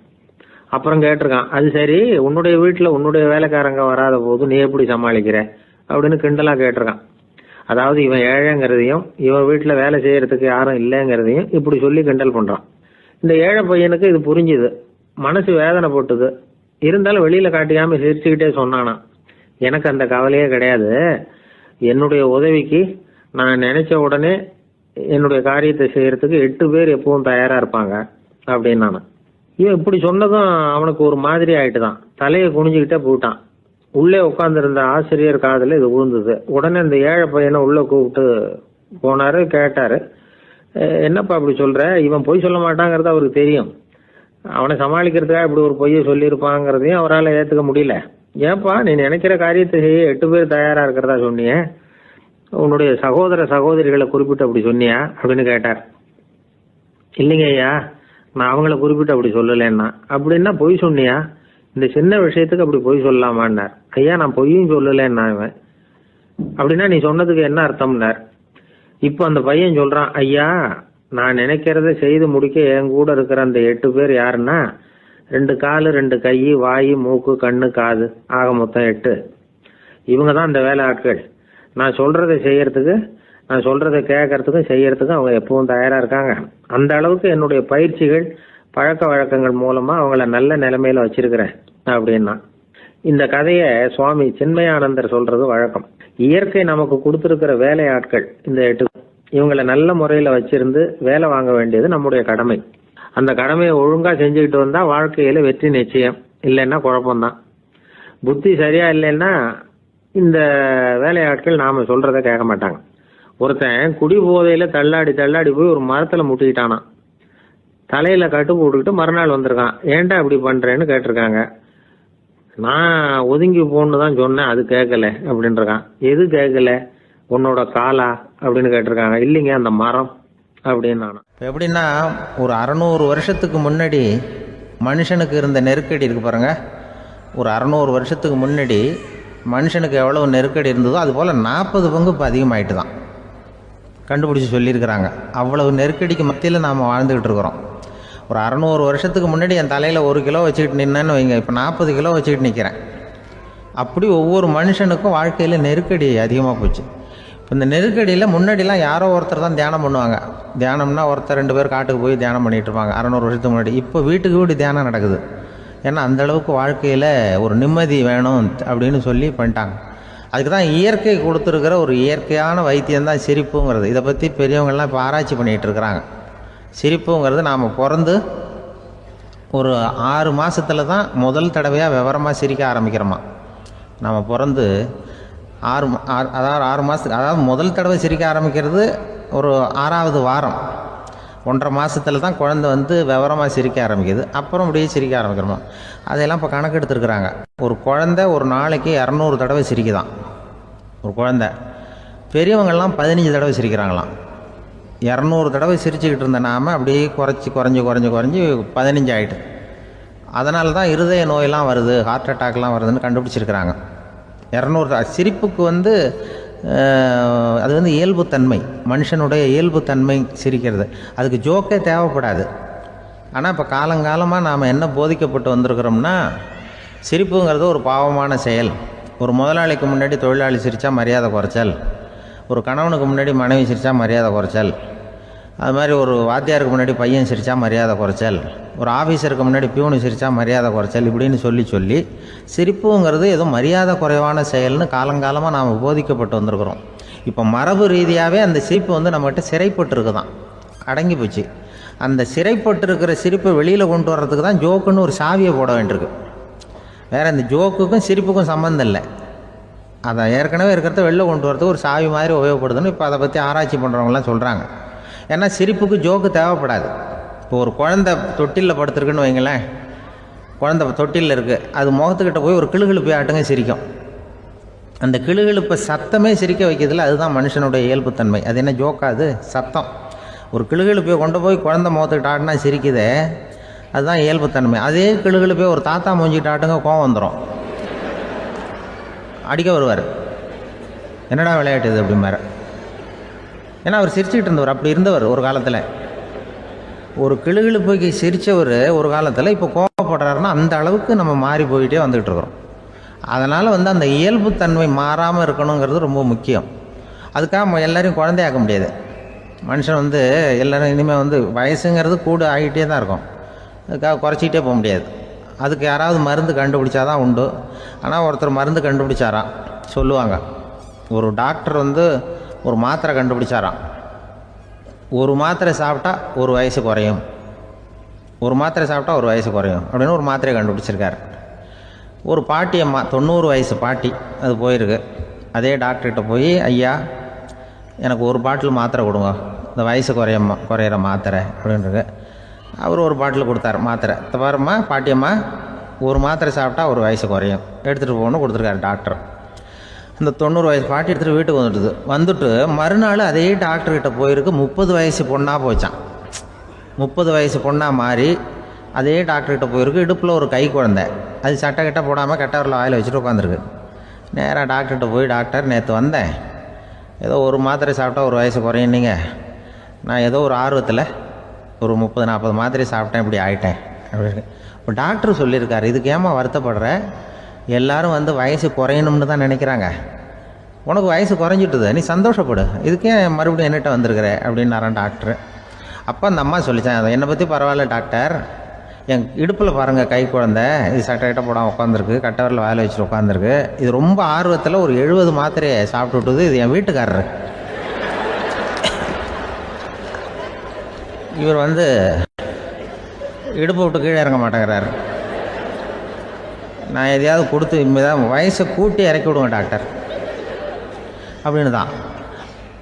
அப்புறம் கேட்டிருக்கான், அது சரி, உன்னுடைய வீட்டில் உன்னுடைய வேலைக்காரங்க வராத போது நீ எப்படி சமாளிக்கிற அப்படின்னு கிண்டலாக கேட்டிருக்கான். அதாவது இவன் ஏழைங்கிறதையும் இவன் வீட்டில் வேலை செய்யறதுக்கு யாரும் இல்லைங்கிறதையும் இப்படி சொல்லி கிண்டல் பண்ணுறான். இந்த ஏழை பையனுக்கு இது புரிஞ்சுது, மனசு வேதனை போட்டுது. இருந்தாலும் வெளியில காட்டியாம சிரிச்சுக்கிட்டே சொன்னானா, எனக்கு அந்த கவலையே கிடையாது. என்னுடைய உதவிக்கு நான் நினைச்ச உடனே என்னுடைய காரியத்தை செய்யறதுக்கு 8 பேர் எப்பவும் தயாரா இருப்பாங்க அப்படின்னு நான். இவன் இப்படி சொன்னதும் அவனுக்கு ஒரு மாதிரி ஆயிட்டுதான். தலையை குனிஞ்சுக்கிட்டே போயிட்டான். உள்ளே உட்காந்துருந்த ஆசிரியர் காதுல இது விழுந்தது. உடனே இந்த ஏழை பையனை உள்ள கூப்பிட்டு போனாரு, கேட்டாரு, என்னப்பா அப்படி சொல்ற? இவன் பொய் சொல்ல மாட்டாங்கிறது அவருக்கு தெரியும். அவனை சமாளிக்கிறதுக்காக இப்படி ஒரு பொய்யை சொல்லியிருப்பாங்கிறதையும் அவரால் ஏற்றுக்க முடியல. ஏன்பா நீ நினைக்கிற காரியத்தை செய்ய 8 பேர் தயாரா இருக்கிறதா சொன்னிய, உன்னுடைய சகோதர சகோதரிகளை குறிப்பிட்டு அப்படி சொன்னியா அப்படின்னு கேட்டார். இல்லைங்க ஐயா, நான் அவங்கள குறிப்பிட்டு அப்படி சொல்லலைன்னா. அப்படின்னா பொய் சொன்னியா? இந்த சின்ன விஷயத்துக்கு அப்படி பொய் சொல்லலாமான்னார். ஐயா நான் பொய்யும் சொல்லலைன்னா. இவன் அப்படின்னா நீ சொன்னதுக்கு என்ன அர்த்தம்னார். இப்போ அந்த பையன் சொல்றான், ஐயா நான் நினைக்கிறத செய்து முடிக்க என் கூட இருக்கிற அந்த 8 பேர் யாருன்னா 2 காலு 2 கை வாய் மூக்கு கண்ணு காது ஆக மொத்தம் 8. இவங்க தான் இந்த வேலை ஆட்கள். நான் சொல்றதை செய்யறதுக்கு, நான் சொல்றதை கேட்கறதுக்கும் செய்யறதுக்கும் அவங்க எப்பவும் தயாரா இருக்காங்க. அந்த அளவுக்கு என்னுடைய பயிற்சிகள் பழக்க வழக்கங்கள் மூலமா அவங்கள நல்ல நிலைமையில வச்சிருக்கிறேன் அப்படின்னா. இந்த கதையை சுவாமி சின்மயானந்தர் சொல்றது வழக்கம். இயற்கை நமக்கு கொடுத்திருக்கிற வேலையாட்கள் இந்த 8, இவங்களை நல்ல முறையில வச்சிருந்து வேலை வாங்க வேண்டியது நம்முடைய கடமை. அந்த கடமையை ஒழுங்கா செஞ்சுக்கிட்டு வந்தா வாழ்க்கையில வெற்றி நிச்சயம், இல்லைன்னா குழப்பம்தான். புத்தி சரியா இல்லைன்னா இந்த வேலையாட்கள் நாம சொல்றதை கேட்க மாட்டாங்க. ஒருத்தன் குடி போதையில தள்ளாடி தள்ளாடி போய் ஒரு மரத்துல முட்டிக்கிட்டானான். தலையில கட்டு போட்டுக்கிட்டு மறுநாள் வந்திருக்கான். ஏன்டா இப்படி பண்றேன்னு கேட்டிருக்காங்க. நான் ஒதுங்கி போன்னு தான் சொன்னேன், அது கேட்கல அப்படின்னு இருக்கான். எது கேட்கல? உன்னோட காலா அப்படின்னு கேட்டிருக்காங்க. இல்லைங்க அந்த மரம் அப்படின்னு நான். எப்படின்னா ஒரு 600 வருஷத்துக்கு முன்னாடி மனுஷனுக்கு இருந்த நெருக்கடி இருக்கு பாருங்க. ஒரு 600 வருஷத்துக்கு முன்னாடி மனுஷனுக்கு எவ்வளவு நெருக்கடி இருந்ததோ அது போல் 40 பங்கு இப்போ அதிகமாயிட்டு தான் கண்டுபிடிச்சி சொல்லியிருக்கிறாங்க. அவ்வளவு நெருக்கடிக்கு மத்தியில் நாம் வாழ்ந்துக்கிட்டு இருக்கிறோம். ஒரு 600 வருஷத்துக்கு முன்னாடி என் தலையில் 1 கிலோ வச்சுக்கிட்டு நின்னேன்னு வைங்க, இப்போ 40 கிலோ வச்சுக்கிட்டு நிற்கிறேன். அப்படி ஒவ்வொரு மனுஷனுக்கும் வாழ்க்கையில் நெருக்கடி அதிகமாக போச்சு. இப்போ இந்த நெருக்கடியில் முன்னாடிலாம் யாரோ ஒருத்தர் தான் தியானம் பண்ணுவாங்க. தியானம்னா ஒருத்தர் 2 பேர் காட்டுக்கு போய் தியானம் பண்ணிகிட்டு இருப்பாங்க 600 வருஷத்துக்கு முன்னாடி. இப்போ வீட்டுக்கு வீடு தியானம் நடக்குது. ஏன்னா அந்தளவுக்கு வாழ்க்கையில் ஒரு நிம்மதி வேணும் அப்படின்னு சொல்லி பண்ணிட்டாங்க. அதுக்கு தான் இயற்கை கொடுத்துருக்கிற ஒரு இயற்கையான வைத்தியம்தான் சிரிப்புங்கிறது. இதை பற்றி பெரியவங்கள்லாம் இப்போ ஆராய்ச்சி பண்ணிகிட்டு இருக்கிறாங்க. சிரிப்புங்கிறது நாம் பிறந்து ஒரு 6 மாதத்தில் தான் முதல் தடவையாக விவரமாக சிரிக்க ஆரம்பிக்கிறோமா. நம்ம பிறந்து 6 மாதத்துக்கு, அதாவது முதல் தடவை சிரிக்க ஆரம்பிக்கிறது ஒரு 6ஆவது வாரம், 1.5 மாதத்தில் தான் குழந்தை வந்து விவரமாக சிரிக்க ஆரம்பிக்குது. அப்புறம் அப்படியே சிரிக்க ஆரம்பிக்கிறோமா. அதையெல்லாம் இப்போ கணக்கு எடுத்துருக்குறாங்க. ஒரு குழந்தை ஒரு நாளைக்கு 200 தடவை சிரிக்குதான் ஒரு குழந்தை. பெரியவங்கள்லாம் 15 தடவை சிரிக்கிறாங்களாம். 200 தடவை சிரிச்சுக்கிட்டு இருந்த நாம் அப்படியே குறைஞ்சி 15 ஆகிட்டு. அதனால தான் இருதய நோயெல்லாம் வருது, ஹார்ட் அட்டாக்லாம் வருதுன்னு கண்டுபிடிச்சிருக்கிறாங்க. 200 சிரிப்புக்கு வந்து அது வந்து இயல்புத்தன்மை, மனுஷனுடைய இயல்புத்தன்மை சிரிக்கிறது. அதுக்கு ஜோக்கே தேவைப்படாது. ஆனால் இப்போ காலங்காலமாக நாம் என்ன போதிக்கப்பட்டு வந்திருக்கிறோம்னா, சிரிப்புங்கிறது ஒரு பாவமான செயல். ஒரு முதலாளிக்கு முன்னாடி தொழிலாளி சிரித்தா மரியாதை குறைச்சல், ஒரு கணவனுக்கு முன்னாடி மனைவி சிரித்தா மரியாதை குறைச்சல், அது மாதிரி ஒரு வாத்தியாருக்கு முன்னாடி பையன் சிரித்தா மரியாதை குறைச்சல், ஒரு ஆஃபீஸருக்கு முன்னாடி பியூனு சிரித்தா மரியாதை குறைச்சல், இப்படின்னு சொல்லி சிரிப்புங்கிறது ஏதோ மரியாதை குறைவான செயல்னு காலங்காலமாக நாம் போதிக்கப்பட்டு வந்திருக்கிறோம். இப்போ மரபு ரீதியாகவே அந்த சிரிப்பு வந்து நம்மகிட்ட சிறைப்பட்டுருக்குதான், அடங்கி போச்சு. அந்த சிறைப்பட்டிருக்கிற சிரிப்பை வெளியில் கொண்டு வர்றதுக்கு தான் ஜோக்குன்னு ஒரு சாவியை போட வேண்டியிருக்கு. வேறு இந்த ஜோக்குக்கும் சிரிப்புக்கும் சம்மந்தம் இல்லை. அதை ஏற்கனவே இருக்கிறத வெளில கொண்டு வரதுக்கு ஒரு சாவி மாதிரி உபயோகப்படுதுன்னு இப்போ அதை பற்றி ஆராய்ச்சி பண்ணுறவங்களாம் சொல்கிறாங்க. ஏன்னா சிரிப்புக்கு ஜோக்கு தேவைப்படாது. இப்போ ஒரு குழந்தை தொட்டிலில் படுத்துருக்குன்னு வைங்களேன், குழந்தை தொட்டிலில் இருக்குது, அது முகத்துக்கிட்ட போய் ஒரு கிளுகிழு போய் ஆட்டுங்க சிரிக்கும். அந்த கிளுகிழுப்பை சத்தமே சிரிக்க வைக்கிறதுல அதுதான் மனுஷனுடைய இயல்புத்தன்மை. அது என்ன ஜோக்கா? அது சத்தம். ஒரு கிளுகிழுப்பையை கொண்டு போய் குழந்தை முகத்துக்கிட்ட ஆட்டினா சிரிக்குதே, அதுதான் இயல்புத்தன்மை. அதே கிளுகிழுப்பையை ஒரு தாத்தா மூஞ்சிக்கிட்ட ஆட்டுங்க, கோவம் வந்துடும், அடிக்க வருவார். என்னடா விளையாட்டு இது அப்படிம்பாரு. ஏன்னா அவர் சிரிச்சுக்கிட்டு இருந்தவர், அப்படி இருந்தவர் ஒரு காலத்தில். ஒரு கிளுகிழுப்பைக்கு சிரித்தவர் ஒரு காலத்தில் இப்போ கோவப்படுறாருன்னா அந்த அளவுக்கு நம்ம மாறி போயிட்டே வந்துக்கிட்டு இருக்கிறோம். அதனால் அந்த இயல்புத்தன்மை மாறாமல் இருக்கணுங்கிறது ரொம்ப முக்கியம். அதுக்காக எல்லோரையும் குழந்தையாக்க முடியாது. மனுஷன் எல்லோரும் இனிமேல் வயசுங்கிறது கூட ஆகிட்டே தான் இருக்கும். அதுக்காக குறைச்சிக்கிட்டே போக முடியாது. அதுக்கு யாராவது மருந்து கண்டுபிடிச்சாதான் உண்டு. ஆனால் ஒருத்தர் மருந்து கண்டுபிடிச்சாராம், சொல்லுவாங்க. ஒரு டாக்டர் ஒரு மாத்திரை கண்டுபிடிச்சாராம். ஒரு மாத்திரை சாப்பிட்டா ஒரு வயசு குறையும், ஒரு மாத்திரை சாப்பிட்டா ஒரு வயசு குறையும் அப்படின்னு ஒரு மாத்திரையை கண்டுபிடிச்சிருக்காரு. ஒரு பாட்டி அம்மா, 90 வயசு பாட்டி, அது போயிருக்கு. அதே டாக்டர்கிட்ட போய், ஐயா எனக்கு ஒரு பாட்டில் மாத்திரை கொடுங்க, இந்த வயசு குறையிற மாத்திரை அப்படின்றது. அவர் ஒரு பாட்டில் கொடுத்தாரு மாத்திரை. பாரும்மா பாட்டியம்மா, ஒரு மாத்திரை சாப்பிட்டா ஒரு வயசு குறையும், எடுத்துகிட்டு போகணும்னு கொடுத்துருக்காரு டாக்டர். அந்த 90 வயசு பாட்டி எடுத்துகிட்டு வீட்டுக்கு வந்துட்டு மறுநாள் அதே டாக்டர்கிட்ட போயிருக்கு. 30 வயசு பொண்ணாக போச்சான். 30 வயசு பொண்ணாக மாறி அதே டாக்டர்கிட்ட போயிருக்கு. இடுப்பில் ஒரு கை குழந்தை, அது சட்டை கிட்ட போடாமல் கட்டவரில் வாயில் வச்சுட்டு உட்காந்துருக்கு. நேராக டாக்டர்கிட்ட போய், டாக்டர் நேற்று வந்தேன், ஏதோ ஒரு மாத்திரை சாப்பிட்டா ஒரு வயசு குறையினீங்க, நான் ஏதோ ஒரு ஆர்வத்தில் ஒரு 30-40 மாத்திரை சாப்பிட்டேன், இப்படி ஆகிட்டேன் அப்படின்னு. இப்போ டாக்டர் சொல்லியிருக்காரு, இதுக்கு ஏமா வருத்தப்படுற, எல்லோரும் வயசு குறையணும்னு தான் நினைக்கிறாங்க, உனக்கு வயசு குறைஞ்சிட்டுது, நீ சந்தோஷப்படு, இதுக்கே மறுபடியும் என்னட்ட வந்திருக்கிற அப்படின்னாரான் டாக்டர். அப்போ அந்த அம்மா சொல்லித்தேன், அதை என்னை பற்றி பரவாயில்ல டாக்டர், என் இடுப்பில் பாருங்கள் கை குழந்தை, இது சட்டை கிட்ட போடாமல் உட்காந்துருக்கு, கட்டவரில் வேலை வச்சுட்டு உட்காந்துருக்கு, இது ரொம்ப ஆர்வத்தில் ஒரு 70 மாத்திரையை சாப்பிட்டு விட்டுது, இது என் வீட்டுக்காரரு. இவர் இடுப்பை விட்டு கீழே இறங்க மாட்டேங்கிறாரு. நான் எதையாவது கொடுத்து இனிமேதான் வயசை கூட்டி இறக்கி விடுவேன் டாக்டர் அப்படின்னு தான்.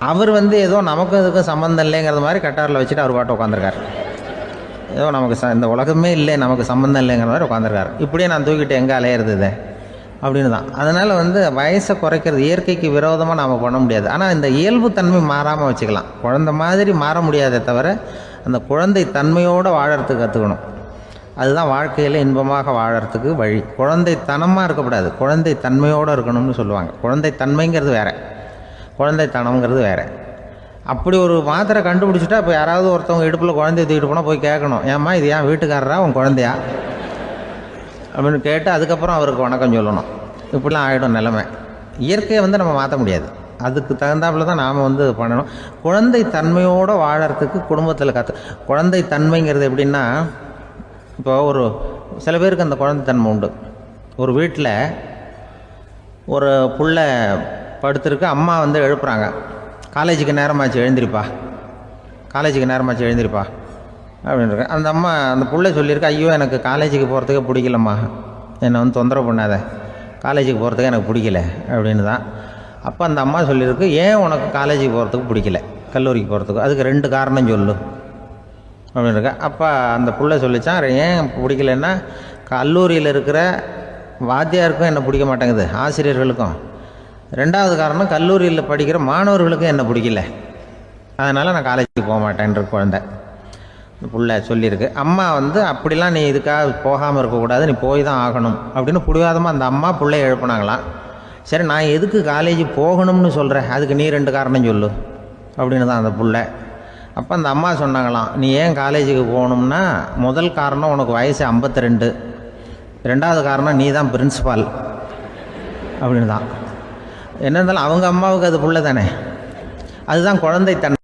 அவர் ஏதோ நமக்கு இதுக்கும் சம்மந்தம் இல்லைங்கிறது மாதிரி கட்டாரில் வச்சுட்டு அவர் பாட்டு உட்காந்துருக்கார். ஏதோ நமக்கு இந்த உலகமே இல்லை, நமக்கு சம்மந்தம் இல்லைங்கிற மாதிரி உட்காந்துருக்காரு. இப்படியே நான் தூக்கிட்டு எங்கே அலையிறது அப்படின்னு தான். அதனால் வயசை குறைக்கிறது இயற்கைக்கு விரோதமாக நாம் பண்ண முடியாது. ஆனால் இந்த இயல்புத்தன்மை மாறாமல் வச்சுக்கலாம். குழந்தை மாதிரி மாற முடியாதே தவிர அந்த குழந்தை தன்மையோடு வாழறதுக்கு கற்றுக்கணும். அதுதான் வாழ்க்கையில் இன்பமாக வாழறதுக்கு வழி. குழந்தைத்தனமாக இருக்கக்கூடாது, குழந்தை தன்மையோடு இருக்கணும்னு சொல்லுவாங்க. குழந்தை தன்மைங்கிறது வேறு, குழந்தைத்தனம்ங்கிறது வேறு. அப்படி ஒரு மாத்திரை கண்டுபிடிச்சிட்டா இப்போ யாராவது ஒருத்தவங்க இடுப்பில் குழந்தைய தூக்கிட்டு போனால் போய் கேட்கணும், ஏம்மா இது ஏன் வீட்டுக்காரரா உன் குழந்தையா அப்படின்னு கேட்டு அதுக்கப்புறம் அவருக்கு வணக்கம் சொல்லணும். இப்படிலாம் ஆகிடும் நிலைமை. இயற்கையை நம்ம மாற்ற முடியாது, அதுக்கு தகுந்தாப்புல தான் நாம் பண்ணணும். குழந்தை தன்மையோடு வாழறதுக்கு குடும்பத்தில் குழந்தை தன்மைங்கிறது எப்படின்னா, இப்போ சில பேருக்கு அந்த குழந்தைத்தன்மை உண்டு. ஒரு வீட்டில் ஒரு புள்ள படுத்துருக்கு, அம்மா எழுப்புறாங்க, காலேஜுக்கு நேரமாச்சு எழுந்திருப்பா, காலேஜுக்கு நேரமாச்சு எழுந்திருப்பா அப்படின்ட்டு. அந்த அம்மா அந்த புள்ள சொல்லியிருக்கு, ஐயோ எனக்கு காலேஜுக்கு போகிறதுக்கே பிடிக்கலம்மா, என்னை தொந்தரவு பண்ணாத, காலேஜுக்கு போகிறதுக்கு எனக்கு பிடிக்கல அப்படின்னு தான். அப்போ அந்த அம்மா சொல்லியிருக்கு, ஏன் உனக்கு காலேஜுக்கு போகிறதுக்கு பிடிக்கல, கல்லூரிக்கு போகிறதுக்கு, அதுக்கு 2 காரணம் சொல்லு அப்படின்னு இருக்கா. அப்போ அந்த புள்ள சொல்லிச்சான், ஏன் பிடிக்கலன்னா, கல்லூரியில் இருக்கிற வாத்தியாருக்கும் என்னை பிடிக்க மாட்டேங்குது, ஆசிரியர்களுக்கும். 2வது காரணம், கல்லூரியில் படிக்கிற மாணவர்களுக்கும் என்னை பிடிக்கல, அதனால் நான் காலேஜுக்கு போக மாட்டேன்ற குழந்தை புள்ள சொல்லியிருக்கு. அம்மா அப்படிலாம் நீ இதுக்காக போகாமல் இருக்கக்கூடாது, நீ போய் தான் ஆகணும் அப்படின்னு பிடிவாதமாக அந்த அம்மா பிள்ளைய எழுப்புனாங்களாம். சரி நான் எதுக்கு காலேஜ் போகணும்னு சொல்கிறேன், அதுக்கு நீ 2 காரணம் சொல்லு அப்படின்னு தான் அந்த புள்ள. அப்போ அந்த அம்மா சொன்னாங்களாம், நீ ஏன் காலேஜுக்கு போகணும்னா, முதல் காரணம் உனக்கு வயசு 52, 2வது காரணம் நீ தான் பிரின்சிபால் அப்படின்னு தான். என்ன இருந்தாலும் அவங்க அம்மாவுக்கு அது புள்ள தானே, அதுதான் குழந்தை தன்மை.